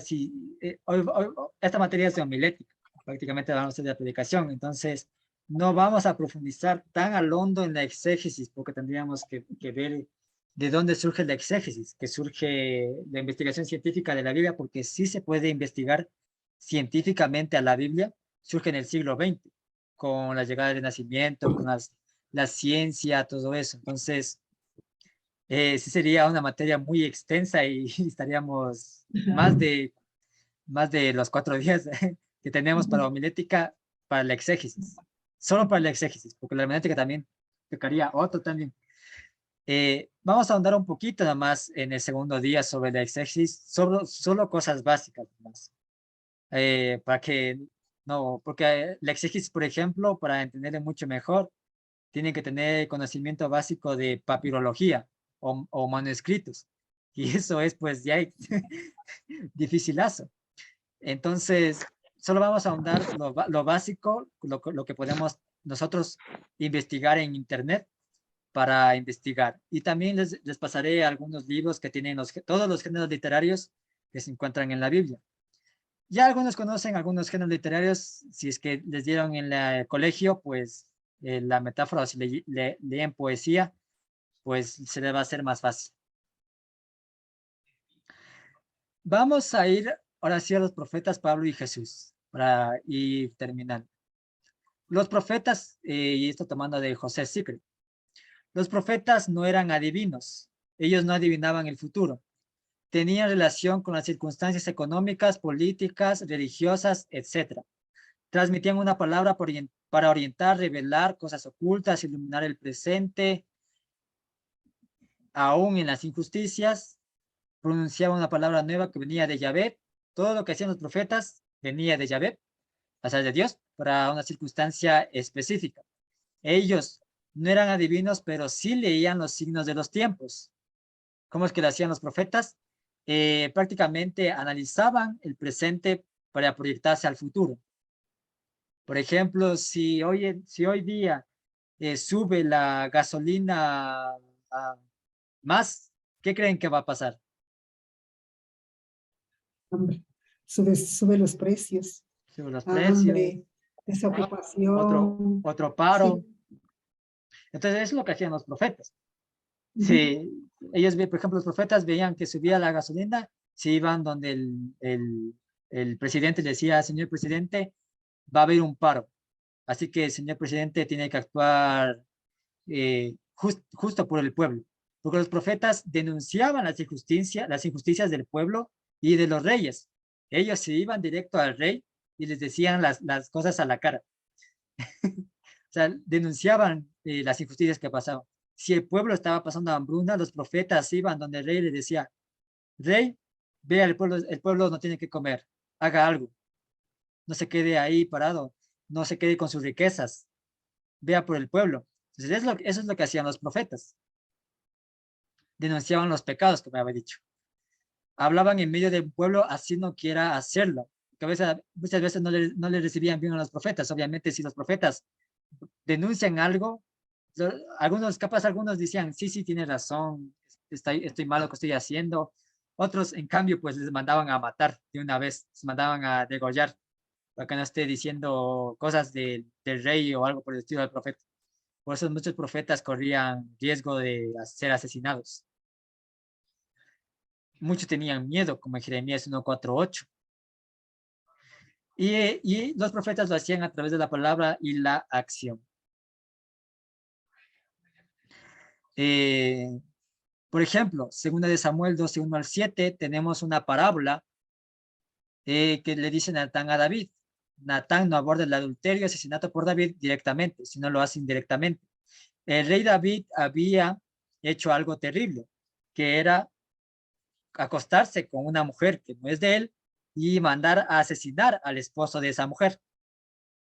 esta materia es de homilética, prácticamente vamos a hacer de la predicación, entonces no vamos a profundizar tan al hondo en la exégesis, porque tendríamos que ver de dónde surge la exégesis, que surge la investigación científica de la Biblia, porque sí se puede investigar científicamente a la Biblia, surge en el siglo XX, con la llegada del Renacimiento, con la ciencia, todo eso. Entonces, sí sería una materia muy extensa y estaríamos más de los 4 días que tenemos para homilética, para la exégesis. Solo para la exégesis, porque la hermenéutica también tocaría otro también. Vamos a ahondar un poquito nada más en el segundo día sobre la exégesis, solo cosas básicas más. Para que no, porque la exégesis, por ejemplo, para entenderlo mucho mejor, tienen que tener conocimiento básico de papirología o manuscritos. Y eso es pues ya dificilazo. Entonces, solo vamos a ahondar lo básico, lo que podemos nosotros investigar en internet para investigar. Y también les pasaré algunos libros que tienen todos los géneros literarios que se encuentran en la Biblia. Ya algunos conocen algunos géneros literarios, si es que les dieron en el colegio, pues la metáfora, si leen poesía, pues se les va a hacer más fácil. Vamos a ir ahora sí a los profetas Pablo y Jesús, para ir terminando. Los profetas, y esto tomando de José Secret, los profetas no eran adivinos, ellos no adivinaban el futuro, tenían relación con las circunstancias económicas, políticas, religiosas, etc. Transmitían una palabra para orientar, revelar cosas ocultas, iluminar el presente, aún en las injusticias, pronunciaba una palabra nueva que venía de Yahvé. Todo lo que hacían los profetas venía de Yahvé, o sea, de Dios, para una circunstancia específica. Ellos no eran adivinos, pero sí leían los signos de los tiempos. ¿Cómo es que lo hacían los profetas? Prácticamente analizaban el presente para proyectarse al futuro. Por ejemplo, si hoy día sube la gasolina más, ¿qué creen que va a pasar? Hambre. Sube los precios. Suben los precios, Hambre, otro desocupación. paro. Sí. Entonces, eso es lo que hacían los profetas. Ujú. Sí, ellos, por ejemplo, los profetas veían que subía la gasolina, se iban donde el presidente le decía, señor presidente, va a haber un paro. Así que el señor presidente tiene que actuar justo por el pueblo. Porque los profetas denunciaban las injusticias del pueblo y de los reyes. Ellos se iban directo al rey y les decían las cosas a la cara. O sea, denunciaban las injusticias que pasaban. Si el pueblo estaba pasando hambruna, los profetas iban donde el rey les decía, rey, vea el pueblo no tiene que comer, haga algo, no se quede ahí parado, no se quede con sus riquezas, vea por el pueblo. Entonces, eso es lo que hacían los profetas. Denunciaban los pecados, como había dicho. Hablaban en medio del pueblo así no quiera hacerlo. Que muchas veces no le recibían bien a los profetas. Obviamente, si los profetas denuncian algo, algunos decían, sí, tiene razón, estoy mal lo que estoy haciendo. Otros, en cambio, pues les mandaban a matar de una vez, les mandaban a degollar, para que no esté diciendo cosas del rey o algo por el estilo del profeta. Por eso muchos profetas corrían riesgo de ser asesinados. Muchos tenían miedo, como en Jeremías 1:4-8. Y los profetas lo hacían a través de la palabra y la acción. Por ejemplo, 2 Samuel 12:1-7, tenemos una parábola que le dice Natán a David. Natán no aborda el adulterio y asesinato por David directamente, sino lo hace indirectamente. El rey David había hecho algo terrible, que era acostarse con una mujer que no es de él y mandar a asesinar al esposo de esa mujer.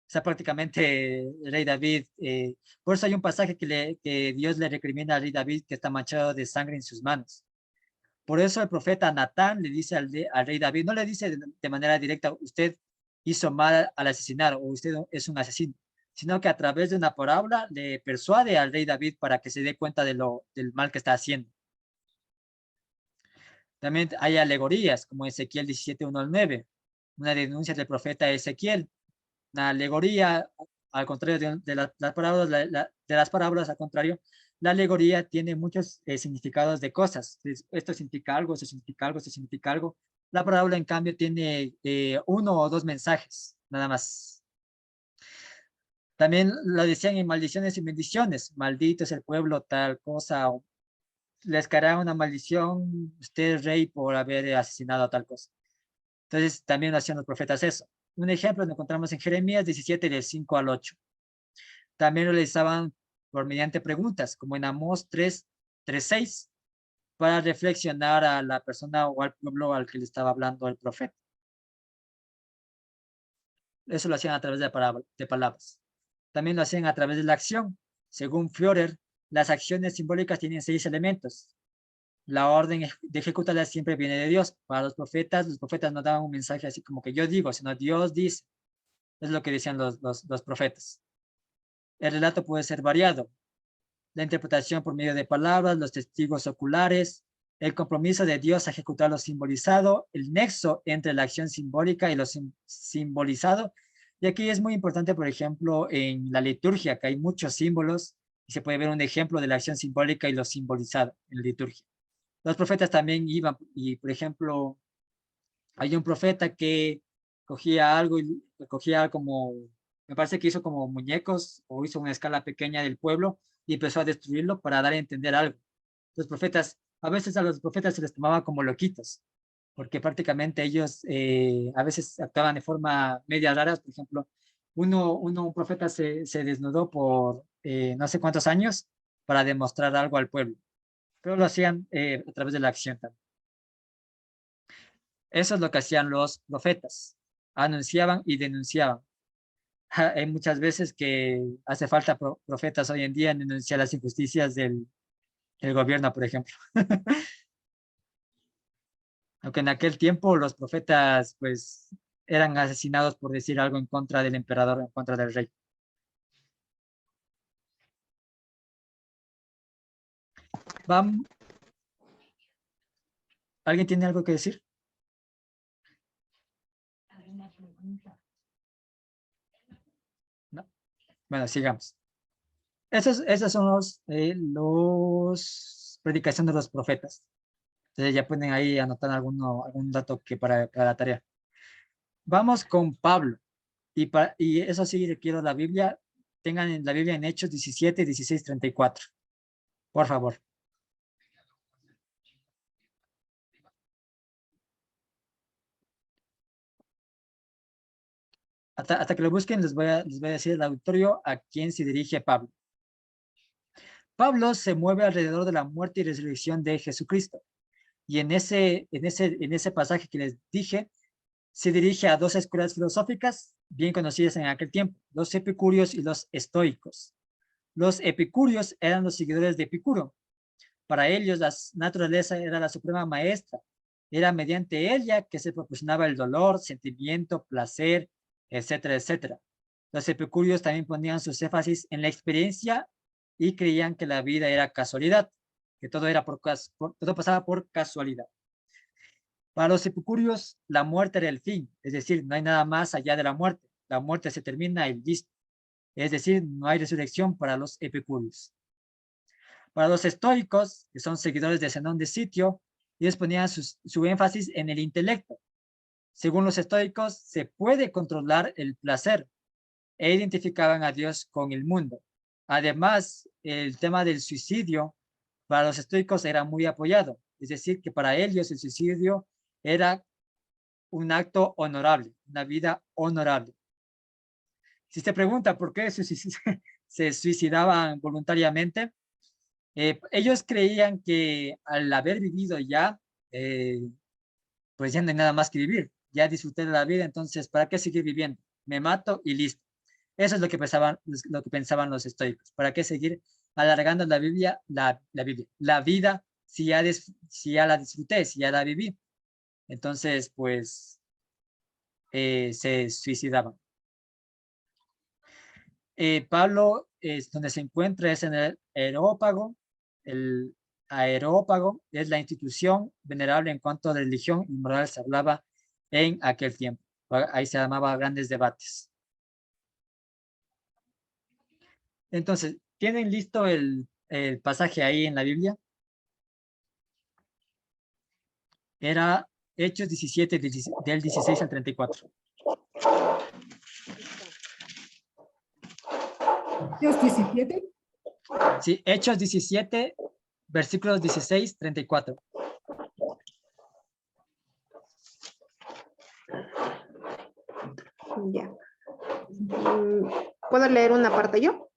O sea, prácticamente el rey David, por eso hay un pasaje que Dios le recrimina al rey David que está manchado de sangre en sus manos. Por eso el profeta Natán le dice al rey David, no le dice de manera directa, usted hizo mal al asesinar o usted es un asesino, sino que a través de una parábola le persuade al rey David para que se dé cuenta del mal que está haciendo. También hay alegorías, como Ezequiel 17:1-9, una denuncia del profeta Ezequiel. Una alegoría, al contrario de las parábolas, al contrario, la alegoría tiene muchos significados de cosas. Esto significa algo, eso significa algo, eso significa algo. La parábola, en cambio, tiene 1 o 2 mensajes, nada más. También lo decían en maldiciones y bendiciones. Maldito es el pueblo, tal cosa. O les caerá una maldición, usted es rey por haber asesinado a tal cosa. Entonces, también lo hacían los profetas eso. Un ejemplo lo encontramos en Jeremías 17, del 5-8. También lo realizaban mediante preguntas, como en Amós 3:6, para reflexionar a la persona o al pueblo al que le estaba hablando el profeta. Eso lo hacían a través de palabras. También lo hacían a través de la acción. Según Führer, las acciones simbólicas tienen 6 elementos. La orden de ejecutarlas siempre viene de Dios. Para los profetas no daban un mensaje así como que yo digo, sino Dios dice. Es lo que decían los profetas. El relato puede ser variado. La interpretación por medio de palabras, los testigos oculares, el compromiso de Dios a ejecutar lo simbolizado, el nexo entre la acción simbólica y lo simbolizado. Y aquí es muy importante, por ejemplo, en la liturgia, que hay muchos símbolos y se puede ver un ejemplo de la acción simbólica y lo simbolizado en la liturgia. Los profetas también iban y, por ejemplo, hay un profeta que cogía algo y cogía como, me parece que hizo como muñecos o hizo una escala pequeña del pueblo y empezó a destruirlo para dar a entender algo. Los profetas, a veces a los profetas se les tomaba como loquitos, porque prácticamente ellos a veces actuaban de forma media rara. Por ejemplo, un profeta se desnudó por no sé cuántos años para demostrar algo al pueblo, pero lo hacían a través de la acción también. Eso es lo que hacían los profetas. Anunciaban y denunciaban. Hay muchas veces que hace falta profetas hoy en día en denunciar las injusticias del gobierno, por ejemplo. Aunque en aquel tiempo los profetas pues eran asesinados por decir algo en contra del emperador, en contra del rey. Vamos. ¿Alguien tiene algo que decir? ¿No? Bueno, sigamos. Esos son los predicaciones de los profetas. Entonces ya pueden ahí anotar algún dato que para la tarea. Vamos con Pablo. Y eso sí requiero la Biblia. Tengan en la Biblia en Hechos 17, 16, 34. Por favor. Hasta que lo busquen, les voy a decir el auditorio a quién se dirige Pablo. Pablo se mueve alrededor de la muerte y resurrección de Jesucristo. Y en ese pasaje que les dije, se dirige a dos escuelas filosóficas bien conocidas en aquel tiempo, los epicúreos y los estoicos. Los epicúreos eran los seguidores de Epicuro. Para ellos, la naturaleza era la suprema maestra. Era mediante ella que se proporcionaba el dolor, sentimiento, placer, etcétera, etcétera. Los epicúreos también ponían sus énfasis en la experiencia y creían que la vida era casualidad, que todo pasaba por casualidad. Para los epicúreos, la muerte era el fin, es decir, no hay nada más allá de la muerte. La muerte se termina y listo. Es decir, no hay resurrección para los epicúreos. Para los estoicos, que son seguidores de Zenón de Sitio, ellos ponían su énfasis en el intelecto. Según los estoicos, se puede controlar el placer e identificaban a Dios con el mundo. Además, el tema del suicidio para los estoicos era muy apoyado. Es decir, que para ellos el suicidio era un acto honorable, una vida honorable. Si te pregunta por qué se suicidaban voluntariamente, ellos creían que al haber vivido ya, pues ya no hay nada más que vivir. Ya disfruté de la vida, entonces, ¿para qué seguir viviendo? Me mato y listo. Eso es lo que pensaban los estoicos. ¿Para qué seguir alargando la vida si ya la disfruté, si ya la viví? Entonces, pues, se suicidaban. Pablo, donde se encuentra es en el Areópago. El Areópago es la institución venerable en cuanto a religión y moral se hablaba en aquel tiempo. Ahí se llamaba grandes debates. Entonces, ¿tienen listo el pasaje ahí en la Biblia? Era Hechos 17, del 16 al 34. ¿Hechos 17? Sí, Hechos 17, versículos 16, 34. Ya. ¿Puedo leer una parte yo?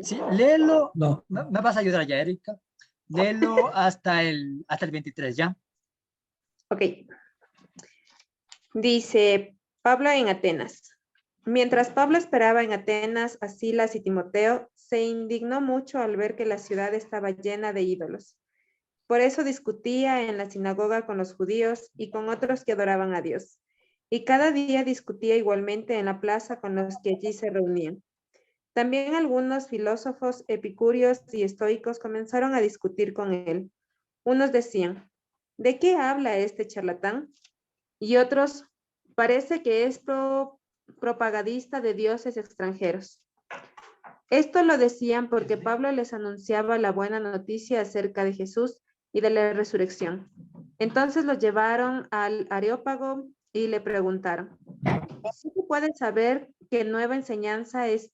Sí, léelo. No. Me vas a ayudar ya, Erika. Léelo hasta el 23, ¿ya? Ok. Dice Pablo en Atenas. Mientras Pablo esperaba en Atenas a Silas y Timoteo, se indignó mucho al ver que la ciudad estaba llena de ídolos. Por eso discutía en la sinagoga con los judíos y con otros que adoraban a Dios. Y cada día discutía igualmente en la plaza con los que allí se reunían. También algunos filósofos epicúreos y estoicos comenzaron a discutir con él. Unos decían, ¿de qué habla este charlatán? Y otros, parece que es propagandista de dioses extranjeros. Esto lo decían porque Pablo les anunciaba la buena noticia acerca de Jesús y de la resurrección. Entonces los llevaron al Areópago y le preguntaron, ¿se puede saber qué nueva enseñanza es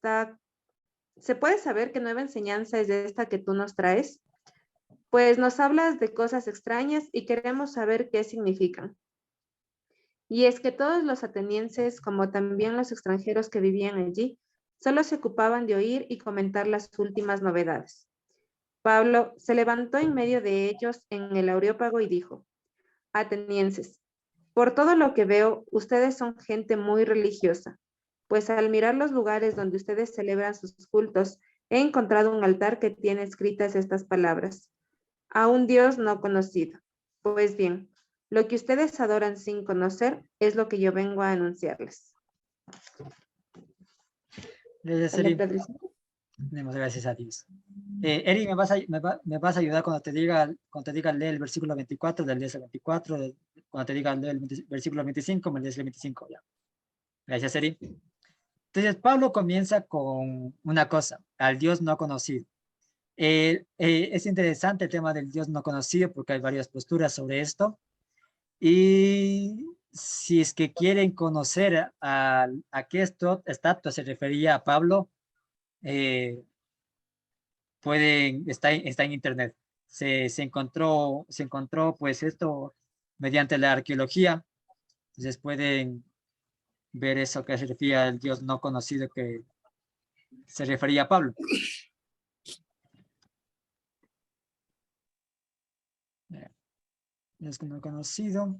de esta que tú nos traes? Pues nos hablas de cosas extrañas y queremos saber qué significan. Y es que todos los atenienses, como también los extranjeros que vivían allí, solo se ocupaban de oír y comentar las últimas novedades. Pablo se levantó en medio de ellos en el Areópago y dijo, atenienses, Por todo lo que veo, ustedes son gente muy religiosa, pues al mirar los lugares donde ustedes celebran sus cultos, he encontrado un altar que tiene escritas estas palabras: a un Dios no conocido. Pues bien, lo que ustedes adoran sin conocer es lo que yo vengo a anunciarles. Gracias, Hola, Eri. Patricia. Demos gracias a Dios. Eri, ¿me vas a ayudar cuando te diga leer el versículo 24, del 10 al 24, cuando te diga leer el versículo 25, me lees el 25, ya. Gracias, Eri. Entonces, Pablo comienza con una cosa: al Dios no conocido. Es interesante el tema del Dios no conocido porque hay varias posturas sobre esto. Y si es que quieren conocer a qué estatua se refería a Pablo, está en internet. Se encontró pues esto mediante la arqueología. Entonces pueden ver eso que se refiere al Dios no conocido que se refería a Pablo. Dios no conocido.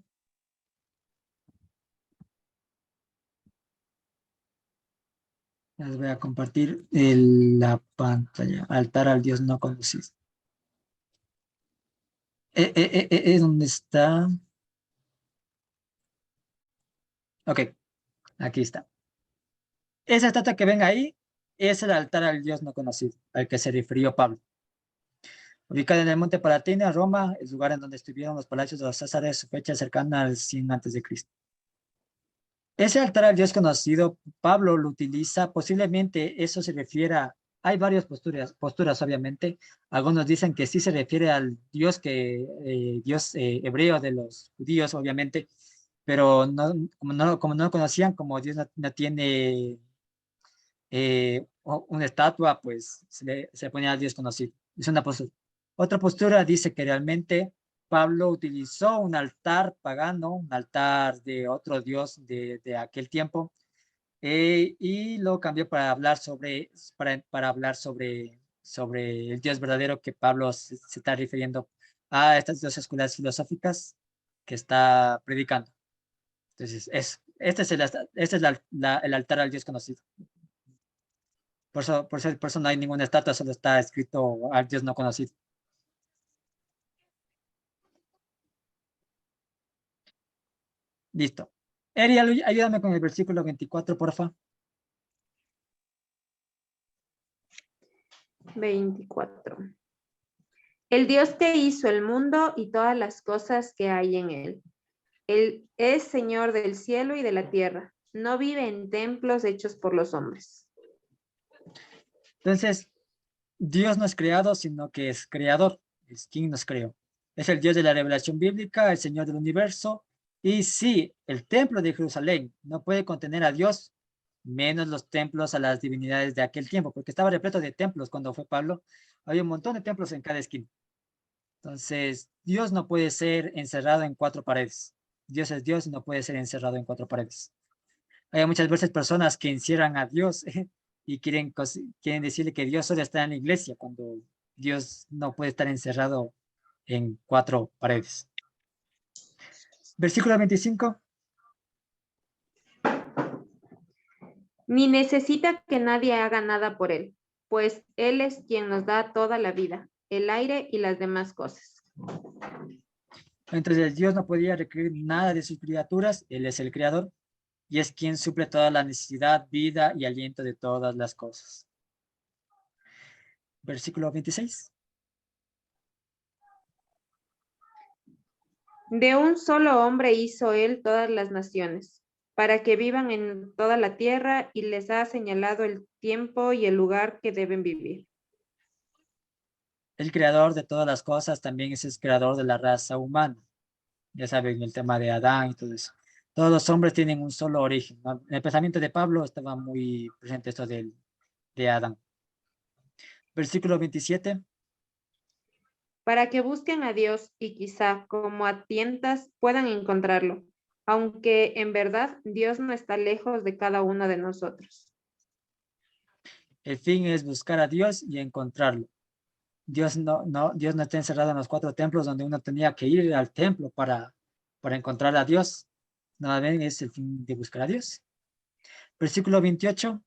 Les voy a compartir la pantalla. Altar al Dios no conocido. ¿Dónde está? Ok, aquí está. Esa estatua que ven ahí es el altar al Dios no conocido, al que se refirió Pablo. Ubicada en el Monte Palatino, Roma, el lugar en donde estuvieron los palacios de los Césares, su fecha cercana al 100 a.C. Ese altar al Dios conocido, Pablo lo utiliza, posiblemente eso se refiere hay varias posturas obviamente. Algunos dicen que sí se refiere al Dios Dios hebreo de los judíos, obviamente, pero como no lo conocían, como Dios no tiene una estatua, pues se ponía al Dios conocido. Es una postura. Otra postura dice que realmente Pablo utilizó un altar pagano, un altar de otro dios de aquel tiempo, y lo cambió para hablar sobre el Dios verdadero, que Pablo se está refiriendo a estas dos escuelas filosóficas que está predicando. Entonces, este es el altar al Dios conocido. Por eso no hay ninguna estatua, solo está escrito al Dios no conocido. Listo. Eri, ayúdame con el versículo 24, porfa. 24. El Dios que hizo el mundo y todas las cosas que hay en él. Él es Señor del cielo y de la tierra. No vive en templos hechos por los hombres. Entonces, Dios no es creado, sino que es creador. Es quien nos creó. Es el Dios de la revelación bíblica, el Señor del universo. Y sí, el templo de Jerusalén no puede contener a Dios, menos los templos a las divinidades de aquel tiempo, porque estaba repleto de templos cuando fue Pablo. Había un montón de templos en cada esquina. Entonces, Dios no puede ser encerrado en cuatro paredes. Dios es Dios y no puede ser encerrado en cuatro paredes. Hay muchas veces personas que encierran a Dios y quieren decirle que Dios solo está en la iglesia, cuando Dios no puede estar encerrado en cuatro paredes. Versículo 25. Ni necesita que nadie haga nada por él, pues él es quien nos da toda la vida, el aire y las demás cosas. Entonces Dios no podía requerir nada de sus criaturas, Él es el creador y es quien suple toda la necesidad, vida y aliento de todas las cosas. Versículo 26. De un solo hombre hizo él todas las naciones, para que vivan en toda la tierra, y les ha señalado el tiempo y el lugar que deben vivir. El creador de todas las cosas también es el creador de la raza humana. Ya saben, el tema de Adán y todo eso. Todos los hombres tienen un solo origen, ¿no? En el pensamiento de Pablo estaba muy presente esto de Adán. Versículo 27. Para que busquen a Dios y quizá, como a tientas, puedan encontrarlo, aunque en verdad Dios no está lejos de cada uno de nosotros. El fin es buscar a Dios y encontrarlo. Dios no está encerrado en los cuatro templos donde uno tenía que ir al templo para encontrar a Dios. No ven, es el fin de buscar a Dios. Versículo 28.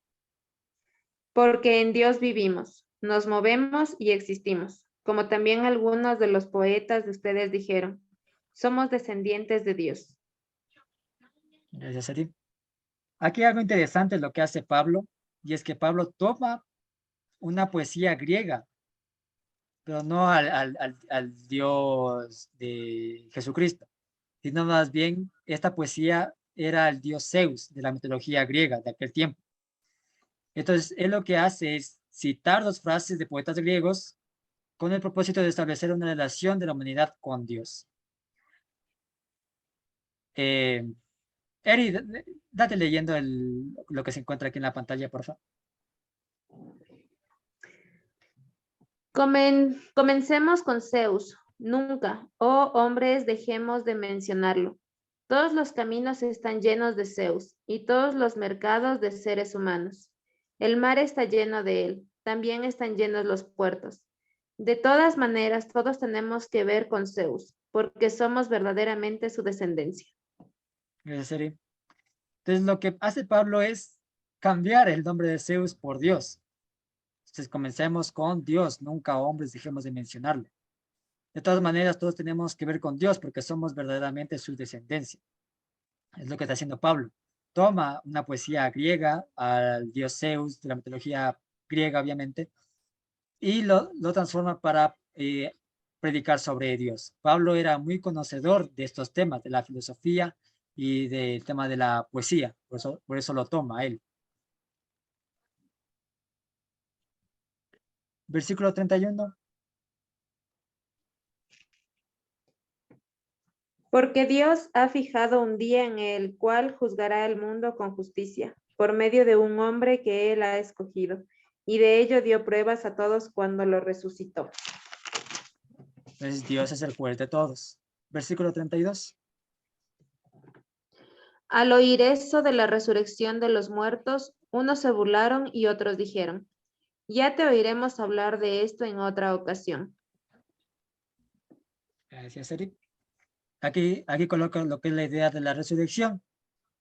Porque en Dios vivimos, nos movemos y existimos, como también algunos de los poetas de ustedes dijeron. Somos descendientes de Dios. Gracias a ti. Aquí algo interesante lo que hace Pablo, y es que Pablo toma una poesía griega, pero no al Dios de Jesucristo, sino más bien esta poesía era el dios Zeus de la mitología griega de aquel tiempo. Entonces, él lo que hace es citar dos frases de poetas griegos con el propósito de establecer una relación de la humanidad con Dios. Eri, date leyendo lo que se encuentra aquí en la pantalla, por favor. Comencemos con Zeus. Nunca, oh hombres, dejemos de mencionarlo. Todos los caminos están llenos de Zeus y todos los mercados de seres humanos. El mar está lleno de él, también están llenos los puertos. De todas maneras, todos tenemos que ver con Zeus, porque somos verdaderamente su descendencia. Gracias, Eri. Entonces, lo que hace Pablo es cambiar el nombre de Zeus por Dios. Entonces, comencemos con Dios, nunca hombres dejemos de mencionarlo. De todas maneras, todos tenemos que ver con Dios porque somos verdaderamente su descendencia. Es lo que está haciendo Pablo. Toma una poesía griega al dios Zeus, de la mitología griega, obviamente, y lo transforma para predicar sobre Dios. Pablo era muy conocedor de estos temas, de la filosofía y del tema de la poesía, por eso lo toma él. Versículo 31. Porque Dios ha fijado un día en el cual juzgará el mundo con justicia, por medio de un hombre que él ha escogido, y de ello dio pruebas a todos cuando lo resucitó. Entonces Dios es el juez de todos. Versículo 32. Al oír eso de la resurrección de los muertos, unos se burlaron y otros dijeron, ya te oiremos hablar de esto en otra ocasión. Gracias, Eric. Aquí coloco lo que es la idea de la resurrección.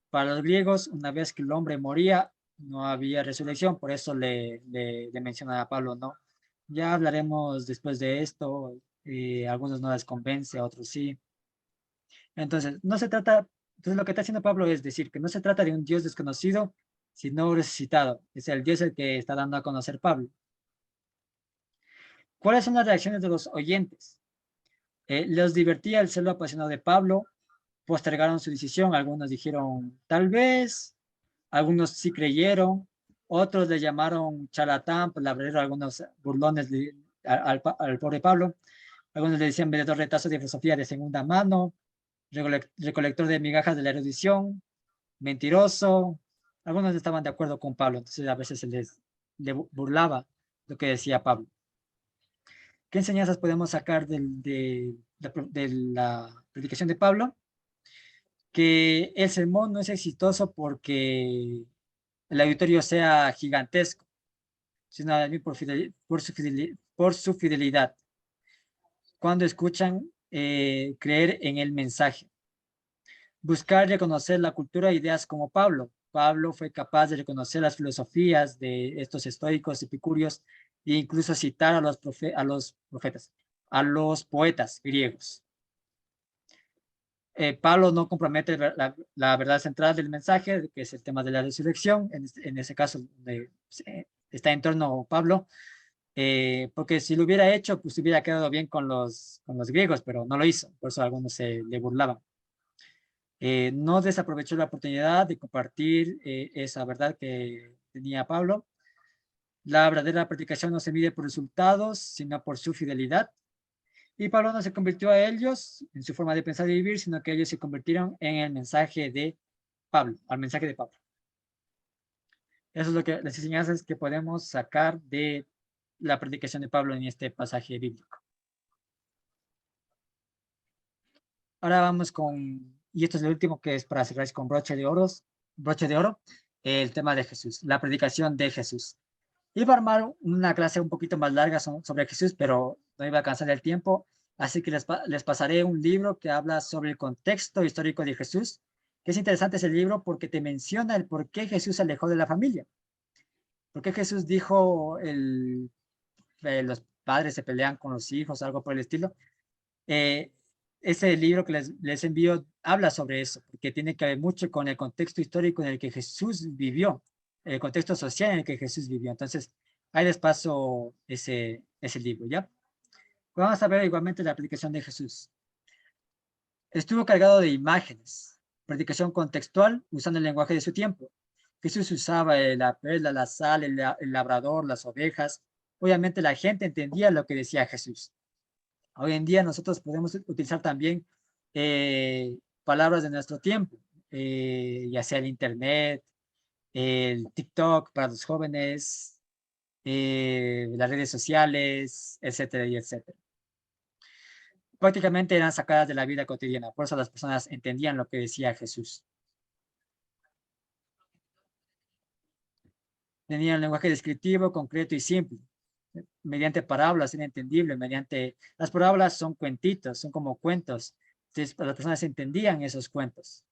Para los griegos, una vez que el hombre moría, no había resurrección, por eso le menciona a Pablo, ¿no? Ya hablaremos después de esto, algunos no les convence, a otros sí. Entonces, entonces lo que está haciendo Pablo es decir que no se trata de un Dios desconocido, sino resucitado. Es el Dios el que está dando a conocer Pablo. ¿Cuáles son las reacciones de los oyentes? Los divertía el celo apasionado de Pablo, postergaron su decisión, algunos dijeron tal vez, algunos sí creyeron, otros le llamaron charlatán, palabrero, algunos burlones al pobre Pablo, algunos le decían vendedor de tazas de filosofía de segunda mano, recolector de migajas de la erudición, mentiroso, algunos estaban de acuerdo con Pablo, entonces a veces le burlaba lo que decía Pablo. ¿Qué enseñanzas podemos sacar de la predicación de Pablo? Que el sermón no es exitoso porque el auditorio sea gigantesco, sino por su fidelidad. Cuando escuchan, creer en el mensaje. Buscar reconocer la cultura e ideas como Pablo. Pablo fue capaz de reconocer las filosofías de estos estoicos, epicúreos, e incluso citar a los profetas, a los poetas griegos. Pablo no compromete la verdad central del mensaje, que es el tema de la resurrección. En ese caso está en torno a Pablo, porque si lo hubiera hecho, pues hubiera quedado bien con los griegos, pero no lo hizo, por eso algunos se le burlaban. No desaprovechó la oportunidad de compartir esa verdad que tenía Pablo. La verdadera predicación no se mide por resultados, sino por su fidelidad. Y Pablo no se convirtió a ellos en su forma de pensar y vivir, sino que ellos se convirtieron en el mensaje de Pablo, al mensaje de Pablo. Eso es lo que las enseñanzas que podemos sacar de la predicación de Pablo en este pasaje bíblico. Ahora vamos y esto es lo último que es para cerrar con broche de oro, el tema de Jesús, la predicación de Jesús. Iba a armar una clase un poquito más larga sobre Jesús, pero no iba a alcanzar el tiempo, así que les pasaré un libro que habla sobre el contexto histórico de Jesús Que es interesante ese libro porque te menciona el por qué Jesús se alejó de la familia. ¿Por qué Jesús dijo los padres se pelean con los hijos, algo por el estilo? Ese libro que les envío habla sobre eso, porque tiene que ver mucho con el contexto histórico en el que Jesús vivió, el contexto social en el que Jesús vivió. Entonces, ahí les paso ese libro, ¿ya? Vamos a ver igualmente la predicación de Jesús. Estuvo cargado de imágenes, predicación contextual usando el lenguaje de su tiempo. Jesús usaba la perla, la sal, el labrador, las ovejas. Obviamente la gente entendía lo que decía Jesús. Hoy en día nosotros podemos utilizar también palabras de nuestro tiempo, ya sea el internet, el TikTok para los jóvenes, las redes sociales, etcétera, y etcétera. Prácticamente eran sacadas de la vida cotidiana, por eso las personas entendían lo que decía Jesús. Tenía un lenguaje descriptivo, concreto y simple. Mediante parábolas era entendible, las parábolas son cuentitos, son como cuentos. Entonces, las personas entendían esos cuentos.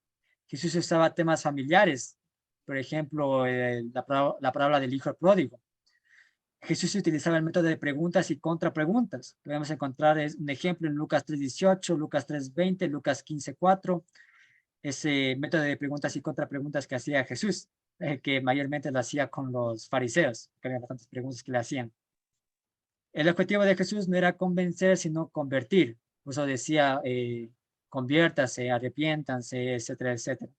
Jesús usaba temas familiares, por ejemplo, la parábola del hijo pródigo. Jesús utilizaba el método de preguntas y contrapreguntas. Podemos encontrar un ejemplo en Lucas 3:18, Lucas 3:20, Lucas 15:4. Ese método de preguntas y contrapreguntas que hacía Jesús, que mayormente lo hacía con los fariseos, que había bastantes preguntas que le hacían. El objetivo de Jesús no era convencer, sino convertir. Por eso decía, conviértase, arrepiéntanse, etcétera, etcétera.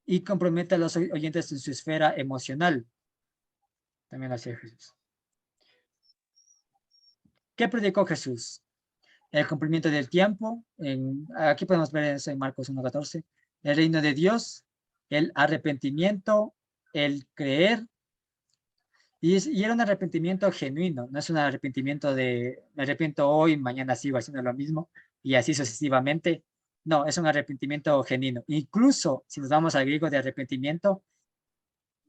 Y compromete a los oyentes en su esfera emocional. También lo hacía Jesús. ¿Qué predicó Jesús? El cumplimiento del tiempo. Aquí podemos ver eso en Marcos 1:14. El reino de Dios, el arrepentimiento, el creer. Y era un arrepentimiento genuino, no es un arrepentimiento de me arrepiento hoy, mañana sigo haciendo lo mismo y así sucesivamente. No, es un arrepentimiento genuino. Incluso si nos vamos al griego de arrepentimiento,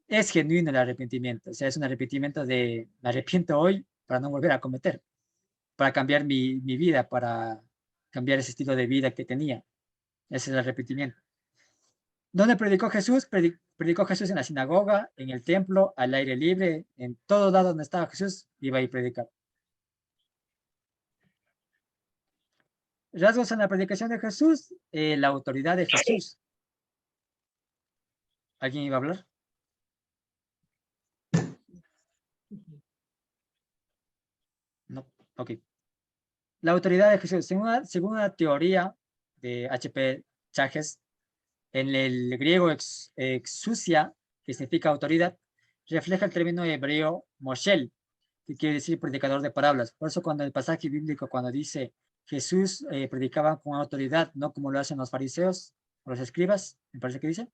es genuino el arrepentimiento. O sea, es un arrepentimiento de me arrepiento hoy para no volver a cometer, para cambiar mi vida, para cambiar ese estilo de vida que tenía. Ese es el arrepentimiento. ¿Dónde predicó Jesús? Predicó Jesús en la sinagoga, en el templo, al aire libre, en todo lado donde estaba Jesús, iba a ir a predicar. Rasgos en la predicación de Jesús, la autoridad de Jesús. ¿Alguien iba a hablar? No, ok. La autoridad de Jesús, según una teoría de H.P. Chajes, en el griego exousia, que significa autoridad, refleja el término hebreo moshel, que quiere decir predicador de parábolas. Por eso cuando el pasaje bíblico, cuando dice Jesús predicaba con autoridad, no como lo hacen los fariseos o los escribas, me parece que dice.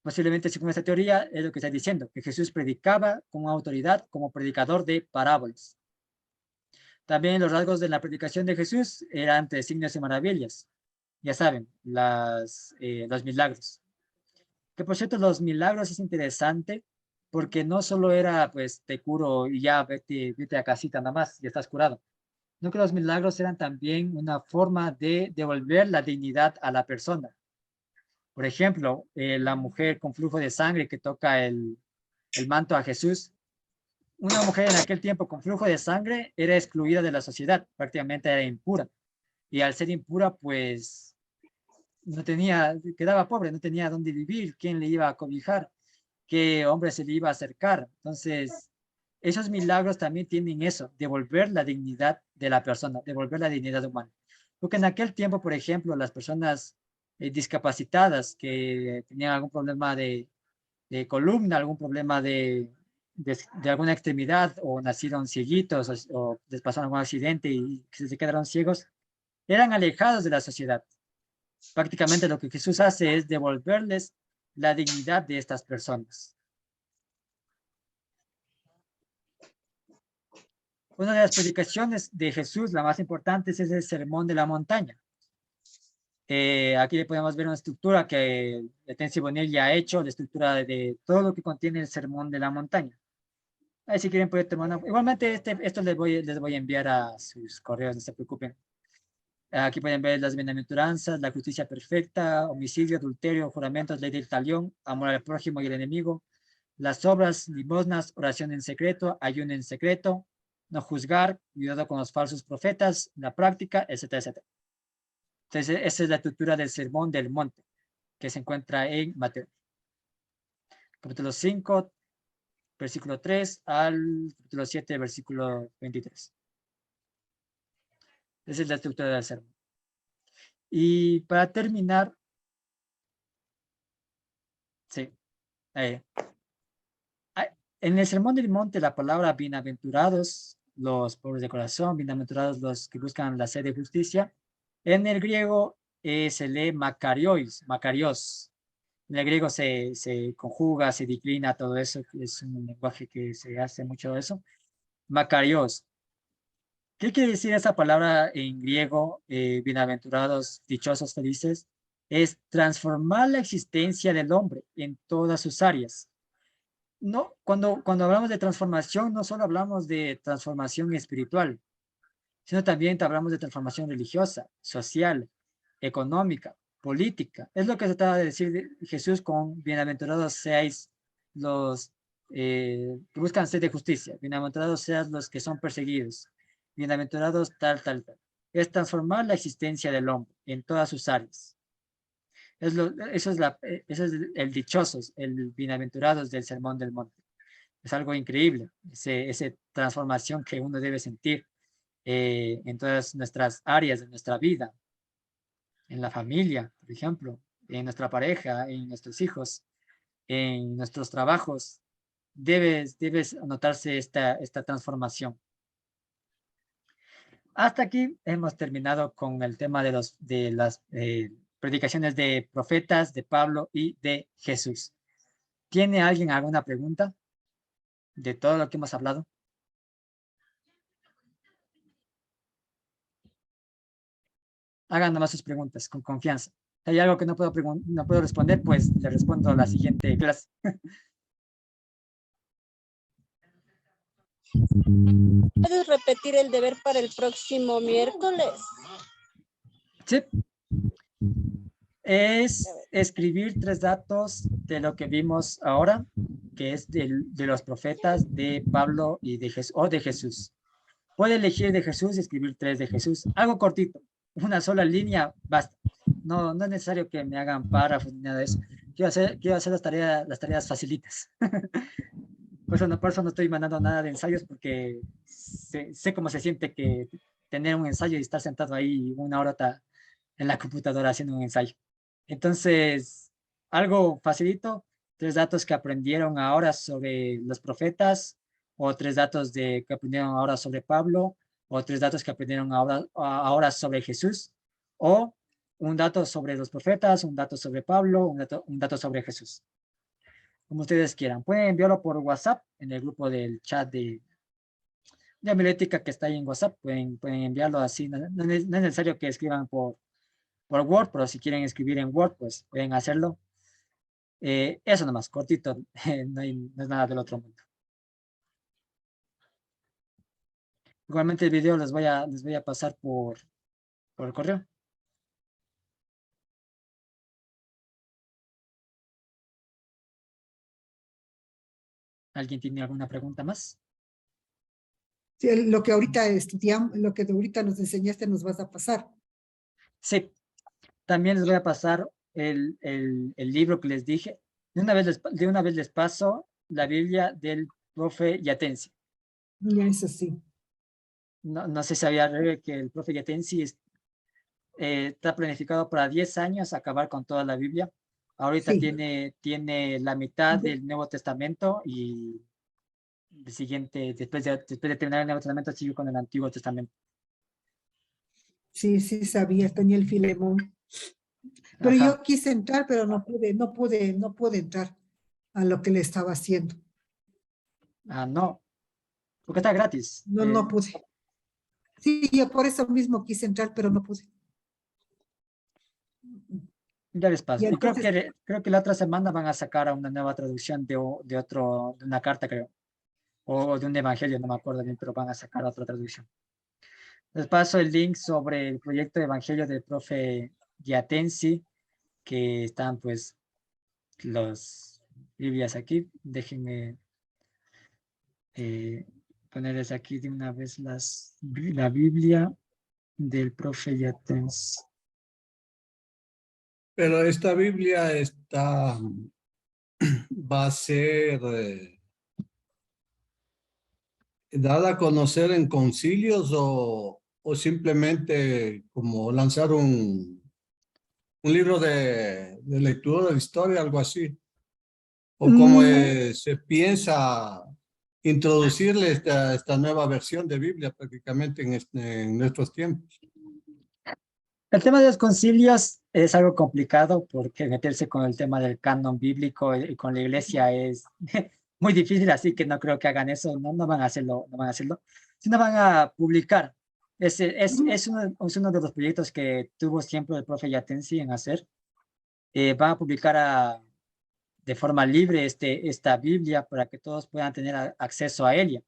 Posiblemente según esta teoría es lo que está diciendo, que Jesús predicaba con autoridad como predicador de parábolas. También los rasgos de la predicación de Jesús eran de signos y maravillas. Ya saben, los milagros. Que por cierto, los milagros es interesante porque no solo era, pues, te curo y ya vete a casita nada más, ya estás curado. No, que los milagros eran también una forma de devolver la dignidad a la persona. Por ejemplo, la mujer con flujo de sangre que toca el manto a Jesús. Una mujer en aquel tiempo con flujo de sangre era excluida de la sociedad, prácticamente era impura. Y al ser impura, pues, quedaba pobre, no tenía dónde vivir, quién le iba a cobijar, qué hombre se le iba a acercar. Entonces, esos milagros también tienen eso, devolver la dignidad de la persona, devolver la dignidad humana. Porque en aquel tiempo, por ejemplo, las personas discapacitadas que tenían algún problema de columna, algún problema de alguna extremidad, o nacieron cieguitos, o les pasaron algún accidente y se quedaron ciegos, eran alejados de la sociedad. Prácticamente lo que Jesús hace es devolverles la dignidad de estas personas. Una de las predicaciones de Jesús, la más importante, es el Sermón de la Montaña. Aquí le podemos ver una estructura que Tensi Bonel ya ha hecho, la estructura de todo lo que contiene el Sermón de la Montaña. Ahí si quieren pueden tomar una... Igualmente esto les voy a enviar a sus correos, no se preocupen. Aquí pueden ver las bienaventuranzas, la justicia perfecta, homicidio, adulterio, juramentos, ley del talión, amor al prójimo y al enemigo, las obras, limosnas, oración en secreto, ayuno en secreto, no juzgar, cuidado con los falsos profetas, la práctica, etcétera, etcétera. Entonces, esa es la estructura del sermón del monte que se encuentra en Mateo. Capítulo 5, versículo 3 al capítulo 7, versículo 23. Esa es la estructura del sermón. Y para terminar, sí, en el sermón del monte la palabra bienaventurados, los pobres de corazón, bienaventurados los que buscan la sed de justicia, en el griego se lee makarios. En el griego se conjuga, se declina, todo eso, es un lenguaje que se hace mucho de eso. Makarios. ¿Qué quiere decir esa palabra en griego, bienaventurados, dichosos, felices? Es transformar la existencia del hombre en todas sus áreas. No, cuando hablamos de transformación, no solo hablamos de transformación espiritual, sino también hablamos de transformación religiosa, social, económica, política. Es lo que se trata de decir Jesús con bienaventurados seáis los que buscan sed de justicia, bienaventurados sean los que son perseguidos, bienaventurados tal. Es transformar la existencia del hombre en todas sus áreas. Eso es el dichosos, el bienaventurados del Sermón del Monte. Es algo increíble, esa transformación que uno debe sentir en todas nuestras áreas de nuestra vida, en la familia, por ejemplo, en nuestra pareja, en nuestros hijos, en nuestros trabajos. Debes notarse esta transformación. Hasta aquí hemos terminado con el tema de las predicaciones de profetas, de Pablo y de Jesús. ¿Tiene alguien alguna pregunta de todo lo que hemos hablado? Hagan nomás sus preguntas con confianza. Si hay algo que no puedo responder, pues le respondo a la siguiente clase. ¿Puedes repetir el deber para el próximo miércoles? Sí. Es escribir 3 datos de lo que vimos ahora, que es de los profetas, de Pablo y de Jesús. Puede elegir de Jesús y escribir 3 de Jesús. Algo cortito, una sola línea, basta. No es necesario que me hagan párrafos ni nada de eso. Quiero hacer las tareas facilitas. Por eso no estoy mandando nada de ensayos, porque sé cómo se siente que tener un ensayo y estar sentado ahí 1 hora en la computadora haciendo un ensayo. Entonces, algo facilito, 3 datos que aprendieron ahora sobre los profetas, o 3 datos que aprendieron ahora sobre Pablo, o 3 datos que aprendieron ahora sobre Jesús, o un dato sobre los profetas, un dato sobre Pablo, un dato sobre Jesús. Como ustedes quieran. Pueden enviarlo por WhatsApp en el grupo del chat de homilética que está ahí en WhatsApp. Pueden enviarlo así. No es necesario que escriban por Word, pero si quieren escribir en Word, pues pueden hacerlo. Eso nomás, cortito. No es nada del otro mundo. Igualmente el video les voy a pasar por el correo. ¿Alguien tiene alguna pregunta más? Sí, lo que ahorita estudiamos, lo que ahorita nos enseñaste nos vas a pasar. Sí, también les voy a pasar el libro que les dije. De una vez les paso la Biblia del profe Yatensi. Ya, eso sí. No sé si sabía que el profe Yatensi está planificado para 10 años acabar con toda la Biblia. Ahorita Sí. tiene la mitad del Nuevo Testamento, y el siguiente, después de terminar el Nuevo Testamento, sigue con el Antiguo Testamento. Sí, sabía, tenía el Filemón. Pero Ajá. yo quise entrar, pero no pude entrar a lo que le estaba haciendo. No, porque está gratis. No pude. Sí, yo por eso mismo quise entrar, pero no pude. Ya les paso. Y Y entonces, creo que la otra semana van a sacar una nueva traducción de una carta, creo. O de un evangelio, no me acuerdo bien, pero van a sacar otra traducción. Les paso el link sobre el proyecto de Evangelio del profe Giatensi, que están pues los Biblias aquí. Déjenme ponerles aquí de una vez la Biblia del profe Giatensi. Pero esta Biblia va a ser dada a conocer en concilios o simplemente como lanzar un libro de lectura de historia, algo así. O cómo se piensa introducirle esta nueva versión de Biblia prácticamente en nuestros tiempos. El tema de los concilios es algo complicado porque meterse con el tema del canon bíblico y con la iglesia es muy difícil, así que no creo que hagan eso, no van a hacerlo, sino van a publicar. Es uno de los proyectos que tuvo siempre el profe Yatensi en hacer. Van a publicar de forma libre esta Biblia para que todos puedan tener acceso a ella.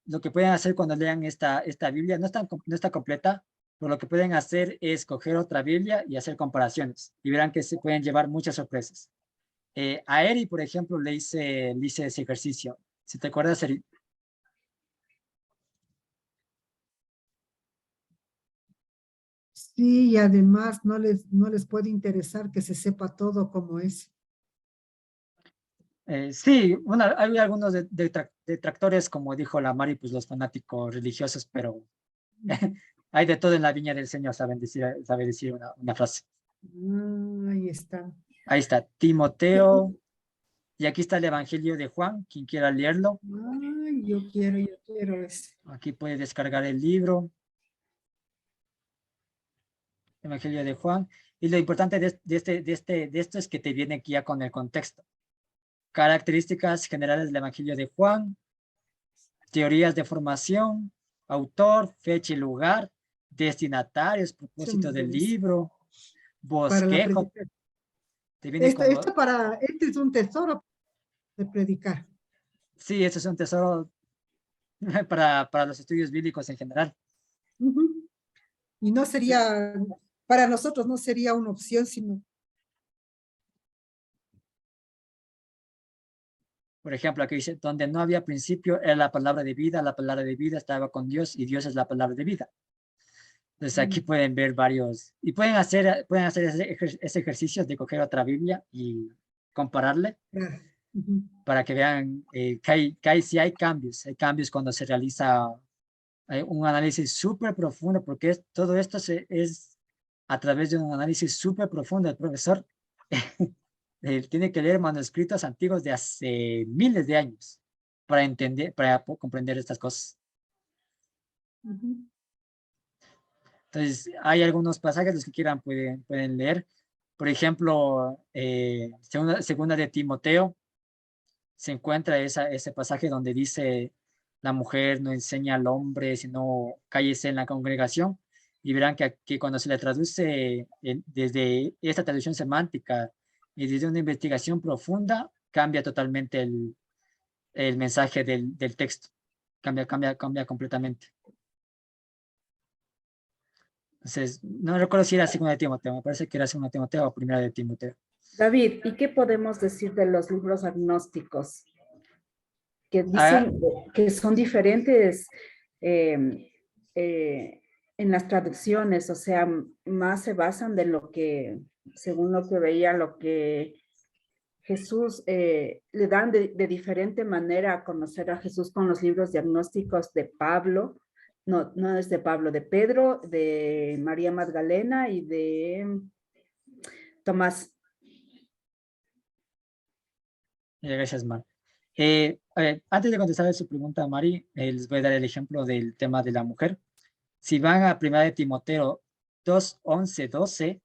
Lo que pueden hacer cuando lean esta Biblia no está completa, pero lo que pueden hacer es coger otra Biblia y hacer comparaciones y verán que se pueden llevar muchas sorpresas. A Eri, por ejemplo, le hice ese ejercicio. Si te acuerdas, Eri. Sí, y además no les puede interesar que se sepa todo como es. Sí, bueno, hay algunos detractores, como dijo la Mari, pues los fanáticos religiosos, pero hay de todo en la viña del Señor, sabe decir una frase. Ahí está. Ahí está, Timoteo, y aquí está el Evangelio de Juan, quien quiera leerlo. Ay, yo quiero ese. Aquí puede descargar el libro. Evangelio de Juan. Y lo importante de esto es que te viene aquí ya con el contexto. Características generales del Evangelio de Juan, teorías de formación, autor, fecha y lugar, destinatarios, propósito del libro, Para la bosquejo. predicación. Te viene Este es un tesoro de predicar. Sí, esto es un tesoro para los estudios bíblicos en general. Y no sería, para nosotros no sería una opción, sino. Por ejemplo, aquí dice, donde no había principio era la palabra de vida estaba con Dios y Dios es la palabra de vida. Entonces aquí pueden ver varios, y pueden hacer ese ejercicio de coger otra Biblia y compararle para que vean si hay cambios cuando se realiza un análisis súper profundo, porque todo esto es a través de un análisis súper profundo. El profesor tiene que leer manuscritos antiguos de hace miles de años para comprender estas cosas. Entonces, hay algunos pasajes los que quieran pueden leer. Por ejemplo, segunda de Timoteo, se encuentra ese pasaje donde dice, la mujer no enseña al hombre, sino cállese en la congregación. Y verán que cuando se le traduce desde esta traducción semántica y desde una investigación profunda, cambia totalmente el mensaje del texto. Cambia completamente. Entonces, no recuerdo si era segunda de Timoteo, me parece que era segunda de Timoteo o primera de Timoteo. David, ¿y qué podemos decir de los libros agnósticos? Que dicen que son diferentes en las traducciones, o sea, más se basan de lo que, según lo que veía, lo que Jesús le dan de diferente manera a conocer a Jesús con los libros diagnósticos de Pablo. No es de Pablo, de Pedro, de María Magdalena y de Tomás. Gracias, Mar. Antes de contestar su pregunta, Mari, les voy a dar el ejemplo del tema de la mujer. Si van a 1 de Timoteo 2, 11, 12,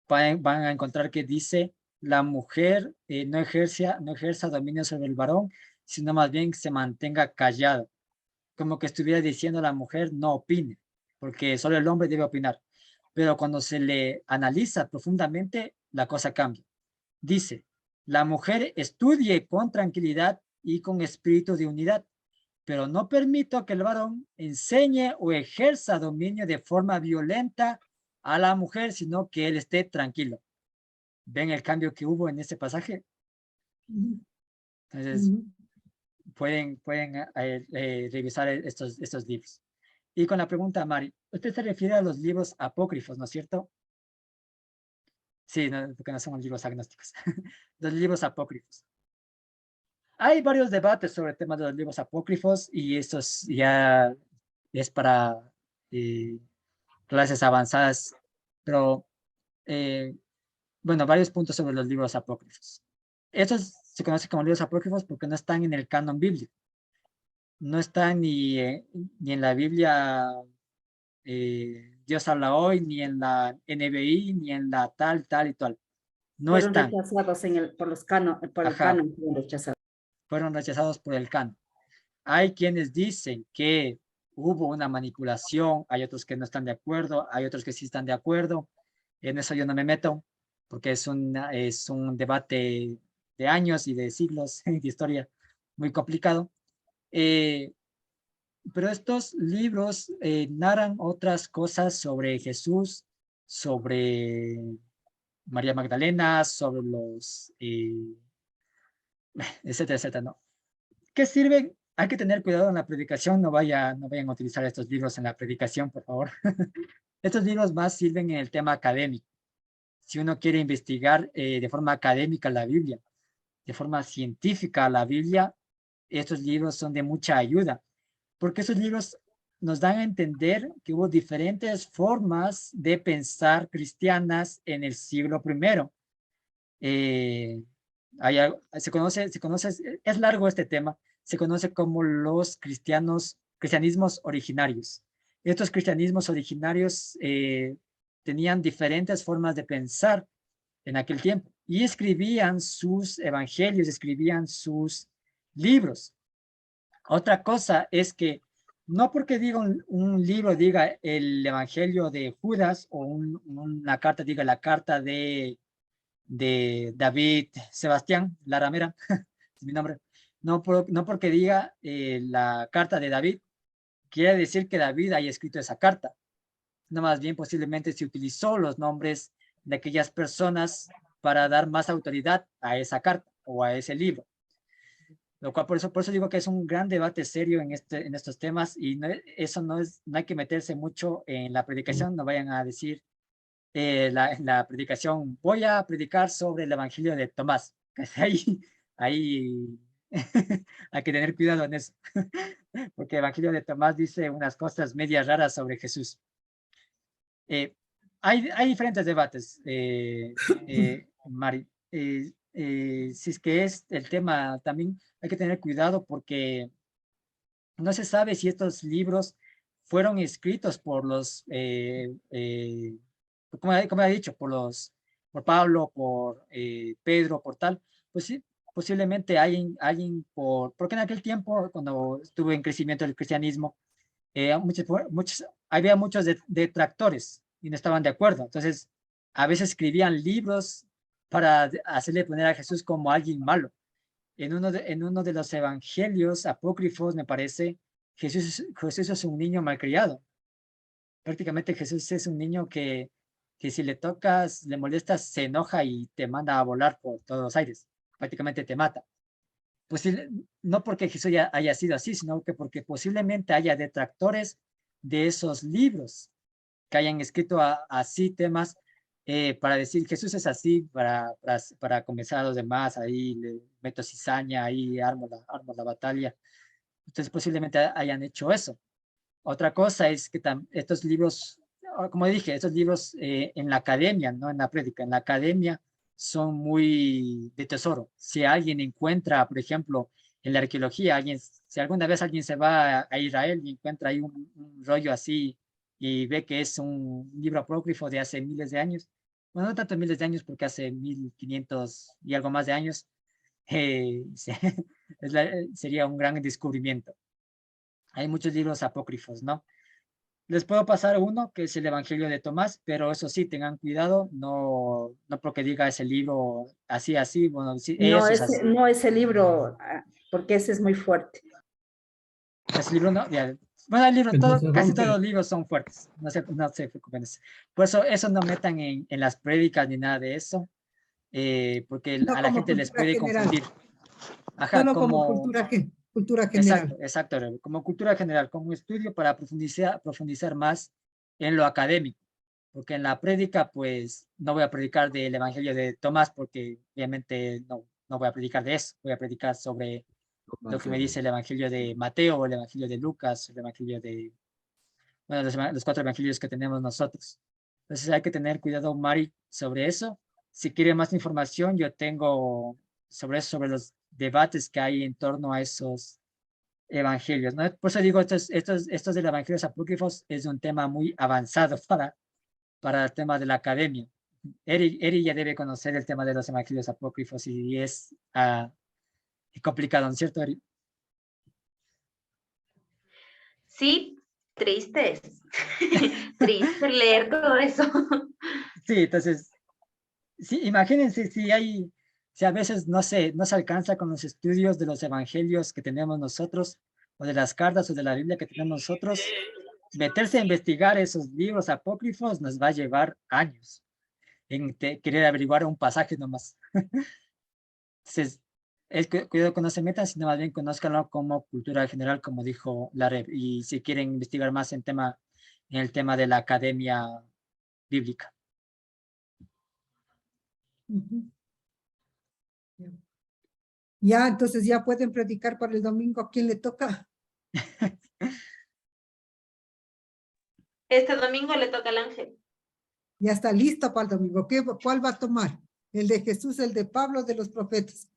van a encontrar que dice, la mujer no ejerza dominio sobre el varón, sino más bien se mantenga callada. Como que estuviera diciendo la mujer no opine, porque solo el hombre debe opinar. Pero cuando se le analiza profundamente, la cosa cambia. Dice, la mujer estudie con tranquilidad y con espíritu de unidad, pero no permito que el varón enseñe o ejerza dominio de forma violenta a la mujer, sino que él esté tranquilo. ¿Ven el cambio que hubo en este pasaje? Entonces, pueden revisar estos libros. Y con la pregunta, Mari, usted se refiere a los libros apócrifos, ¿no es cierto? Sí, no, porque no son libros agnósticos. Los libros apócrifos. Hay varios debates sobre el tema de los libros apócrifos y esto ya es para clases avanzadas, pero bueno, varios puntos sobre los libros apócrifos. Estos se conocen como libros apócrifos porque no están en el canon bíblico. No están ni en la Biblia Dios habla hoy, ni en la NBI, ni en la tal y tal. No Fueron están. rechazados por el canon, fueron rechazados. Fueron rechazados por el canon. Hay quienes dicen que hubo una manipulación, hay otros que no están de acuerdo, hay otros que sí están de acuerdo. En eso yo no me meto, porque es un debate de años y de siglos de historia muy complicado. Pero estos libros narran otras cosas sobre Jesús, sobre María Magdalena, sobre los, etcétera, etcétera, ¿no? ¿Qué sirven? Hay que tener cuidado en la predicación, no vayan a utilizar estos libros en la predicación, por favor. Estos libros más sirven en el tema académico. Si uno quiere investigar de forma académica la Biblia, de forma científica la Biblia, estos libros son de mucha ayuda, porque esos libros nos dan a entender que hubo diferentes formas de pensar cristianas en el siglo I. Se conoce, es largo este tema, se conoce como los cristianismos originarios. Estos cristianismos originarios tenían diferentes formas de pensar en aquel tiempo y escribían sus evangelios, escribían sus libros. Otra cosa es que no porque diga un libro diga el evangelio de Judas o una carta diga la carta de David Sebastián Laramera, es mi nombre, no porque diga la carta de David, quiere decir que David haya escrito esa carta. No, más bien posiblemente se utilizó los nombres de aquellas personas para dar más autoridad a esa carta o a ese libro. Lo cual por eso digo que es un gran debate serio en estos temas y no hay que meterse mucho en la predicación, no vayan a decir la predicación, voy a predicar sobre el evangelio de Tomás. Ahí hay que tener cuidado en eso, porque el evangelio de Tomás dice unas cosas medias raras sobre Jesús. Hay diferentes debates, Mari. Si es que es el tema, también hay que tener cuidado porque no se sabe si estos libros fueron escritos por los, como he dicho, por Pablo, por Pedro, por tal. Pues sí, posiblemente alguien porque en aquel tiempo, cuando estuvo en crecimiento el cristianismo, había muchos detractores y no estaban de acuerdo. Entonces, a veces escribían libros para hacerle poner a Jesús como alguien malo. En uno de los evangelios apócrifos, me parece, Jesús es un niño malcriado. Prácticamente Jesús es un niño que si le tocas, le molestas, se enoja y te manda a volar por todos los aires. Prácticamente te mata. Pues no porque Jesús haya sido así, sino que porque posiblemente haya detractores de esos libros que hayan escrito así temas para decir Jesús es así, para convencer a los demás, ahí le meto cizaña, ahí armo la batalla. Entonces posiblemente hayan hecho eso. Otra cosa es que estos libros, como dije, estos libros en la academia, no en la prédica, en la academia son muy de tesoro. Si alguien encuentra, por ejemplo, en la arqueología, si alguna vez alguien se va a Israel y encuentra ahí un rollo así y ve que es un libro apócrifo de hace miles de años, bueno, no tanto miles de años porque hace 1500 y algo más de años, sería un gran descubrimiento. Hay muchos libros apócrifos, ¿no? Les puedo pasar uno que es el Evangelio de Tomás, pero eso sí, tengan cuidado, no porque diga ese libro así, bueno, sí, No, eso es así. no ese libro, porque ese es muy fuerte. ese libro no, ya, bueno, el libro, Entonces casi rompe. todos los libros son fuertes, no se preocupen. Por eso no metan en las prédicas ni nada de eso, porque No a la como gente les cultura puede general, confundir. Ajá, solo como como, cultura exacto, general. exacto, Rebe, como cultura general, como estudio para profundizar más en lo académico, porque en la prédica, pues, no voy a predicar del Evangelio de Tomás, porque obviamente no voy a predicar de eso, voy a predicar sobre lo que me dice el Evangelio de Mateo, el Evangelio de Lucas, el Evangelio de, bueno, los 4 evangelios que tenemos nosotros. Entonces hay que tener cuidado, Mari, sobre eso. Si quiere más información, yo tengo sobre eso, sobre los debates que hay en torno a esos evangelios, ¿no? Por eso digo, estos del evangelios apócrifos es un tema muy avanzado para el tema de la academia. Eri ya debe conocer el tema de los evangelios apócrifos y es complicado, ¿no es cierto, Eri? Sí, triste es. Triste leer todo eso. Sí, entonces, sí, imagínense si a veces no se alcanza con los estudios de los evangelios que tenemos nosotros, o de las cartas o de la Biblia que tenemos nosotros, meterse a investigar esos libros apócrifos nos va a llevar años en querer averiguar un pasaje nomás. Entonces, cuidado que no se metan, sino más bien conózcanlo como cultura general, como dijo la Reb, y si quieren investigar más en el tema de la academia bíblica. Ujú. Ya, entonces ya pueden predicar para el domingo. ¿A quién le toca? Este domingo le toca al ángel. Ya está listo para el domingo. ¿Cuál va a tomar? ¿El de Jesús, el de Pablo, de los profetas?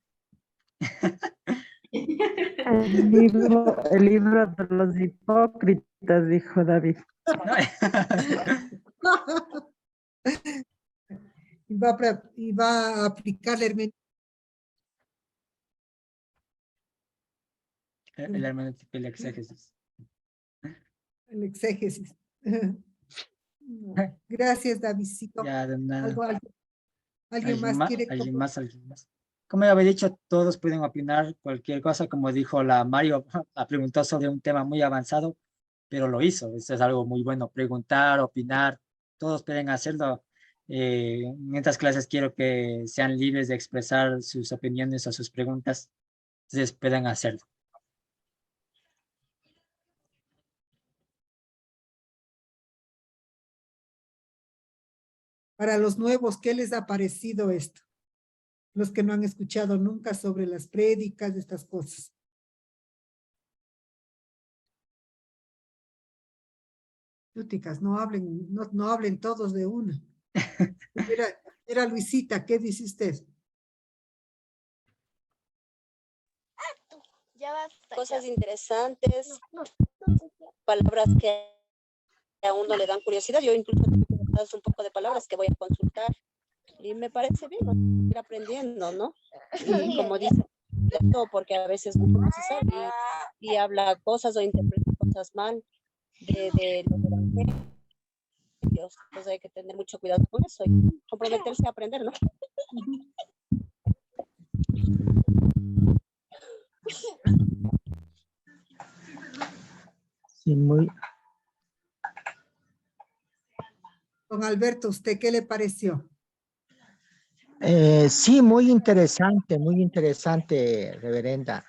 El libro de los hipócritas, dijo David. Y va a aplicar la El hermenéutica y la exégesis. el exégesis. Gracias, Davidcito. Ya, de nada. ¿Alguien más quiere? ¿Alguien más? Como ya había dicho, todos pueden opinar cualquier cosa, como dijo la Mario, la preguntó sobre un tema muy avanzado, pero lo hizo. Eso es algo muy bueno, preguntar, opinar, todos pueden hacerlo. En estas clases quiero que sean libres de expresar sus opiniones o sus preguntas, entonces pueden hacerlo. Para los nuevos, ¿qué les ha parecido esto? Los que no han escuchado nunca sobre las prédicas, estas cosas. Lúticas, no hablen todos de una. Era Luisita, ¿qué dice usted? Cosas interesantes, palabras que a uno le dan curiosidad. Yo incluso tengo un poco de palabras que voy a consultar y me parece bien, ¿no? Ir aprendiendo, ¿no? Y como dice, porque a veces uno se sabe y habla cosas o interpreta cosas mal de los evangelios. Entonces hay que tener mucho cuidado con eso y comprometerse a aprender, ¿no? Sí, Don Alberto, ¿usted qué le pareció? sí, muy interesante, reverenda.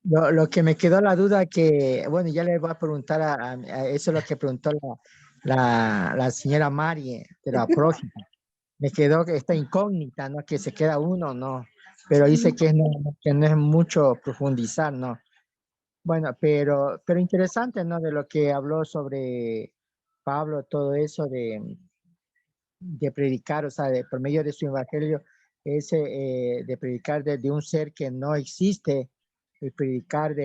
Lo que me quedó la duda que, bueno, ya le voy a preguntar a eso es lo que preguntó la señora Mari, de la próxima. Me quedó esta incógnita, ¿no? Que se queda uno, ¿no? Pero dice que no es mucho profundizar, ¿no? Bueno, pero interesante, ¿no? De lo que habló sobre Pablo, todo eso de predicar, o sea, por medio de su evangelio, de predicar de un ser que no existe, de predicar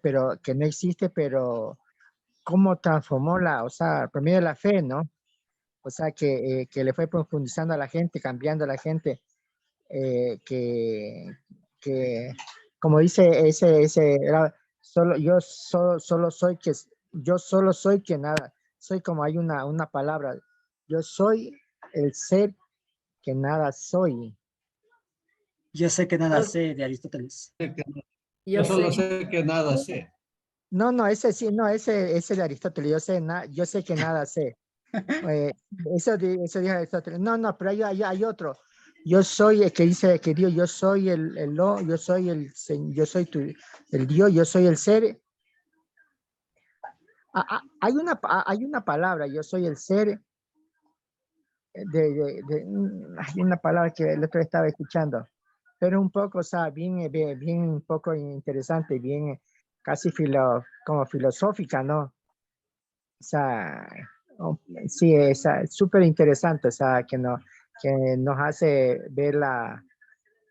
pero que no existe, pero cómo transformó o sea, por medio de la fe, ¿no? O sea, que le fue profundizando a la gente, cambiando a la gente, que como dice yo solo soy que nada, soy como hay una palabra, yo soy el ser que nada soy. Yo sé que nada sé de Aristóteles. Yo solo sé que nada sé. No, ese sí, no, ese es de Aristóteles. Yo sé que nada sé. Eso dijo Aristóteles. No, pero hay otro. Yo soy el que dice que Dios, yo soy yo soy yo soy el Dios, yo soy el ser. Hay una palabra, yo soy el ser. Hay una palabra que el otro día estaba escuchando, pero un poco, o sea, bien un poco interesante, bien casi como filosófica, ¿no? O sea, sí, es súper interesante, o sea, que nos hace ver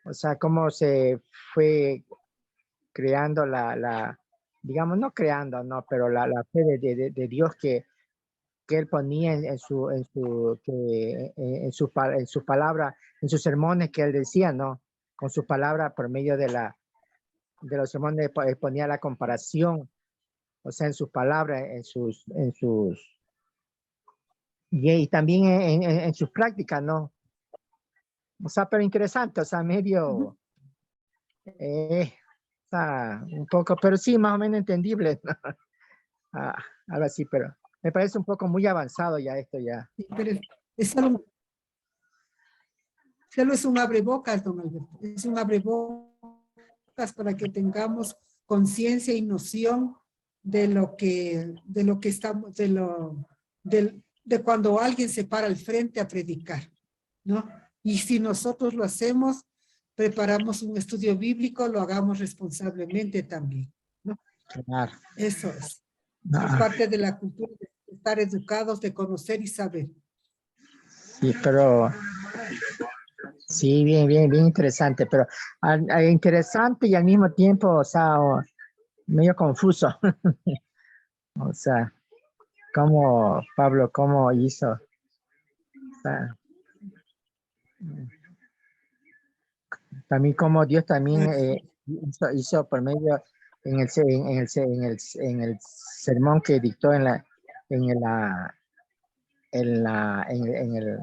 o sea, cómo se fue creando digamos, no creando, no, pero la fe de Dios que él ponía en su palabra, en sus sermones que él decía, ¿no? Con su palabra por medio de los sermones ponía la comparación, o sea, en sus palabras, y también en sus prácticas, ¿no? O sea, pero interesante, o sea, medio, o sea, un poco, pero sí, más o menos entendible, ¿no? Algo así, pero me parece un poco muy avanzado ya esto ya. Sí, pero es solo es un abrebocas, don Alberto. Es un abrebocas para que tengamos conciencia y noción de lo que estamos, de cuando alguien se para al frente a predicar, ¿no? Y si nosotros lo hacemos, preparamos un estudio bíblico, lo hagamos responsablemente también, ¿no? Claro. Eso es. Es parte de la cultura de estar educados, de conocer y saber. Sí, pero sí, bien interesante, pero interesante y al mismo tiempo, o sea, medio confuso. O sea, cómo hizo. O sea, también como Dios también hizo por medio en el sermón que dictó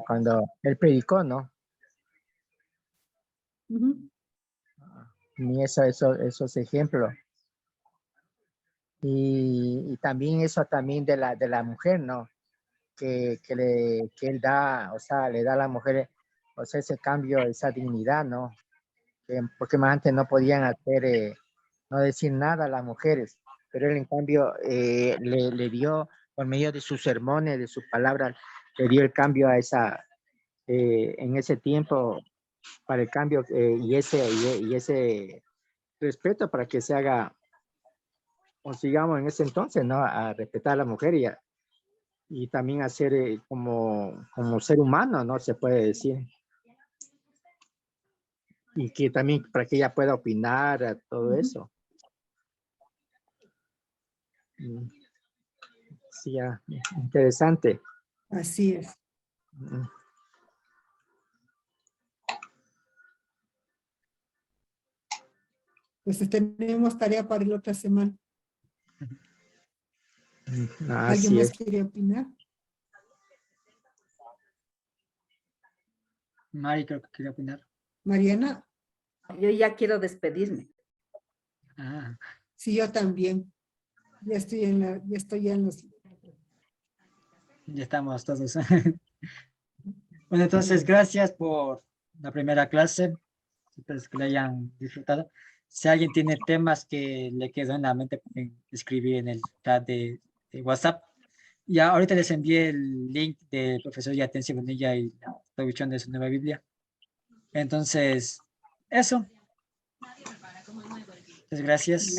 cuando él predicó, ¿no? Y esos ejemplos. Y también eso también de la mujer, ¿no? Que él da, o sea, le da a la mujer, o sea, ese cambio, esa dignidad, ¿no? Porque más antes no podían no decir nada a las mujeres, pero él en cambio le dio, por medio de sus sermones, de sus palabras, le dio el cambio a en ese tiempo, para el cambio y ese respeto para que se haga, o sigamos en ese entonces, ¿no? A respetar a la mujer y también a ser como ser humano, ¿no? Se puede decir. Y que también para que ella pueda opinar, todo eso. Sí, ya, interesante. Así es. Pues tenemos tarea para la otra semana. ¿Alguien más quiere opinar? Mari creo que quería opinar. Mariana. Yo ya quiero despedirme. Sí, yo también. Ya estoy ya en los... Ya estamos todos. Bueno, entonces, gracias por la primera clase. Espero que la hayan disfrutado. Si alguien tiene temas que le quedó en la mente, pueden escribir en el chat de WhatsApp. Y ahorita les envié el link del profesor Yatensi Bonilla y la traducción de su nueva Biblia. Entonces, eso. Muchas gracias.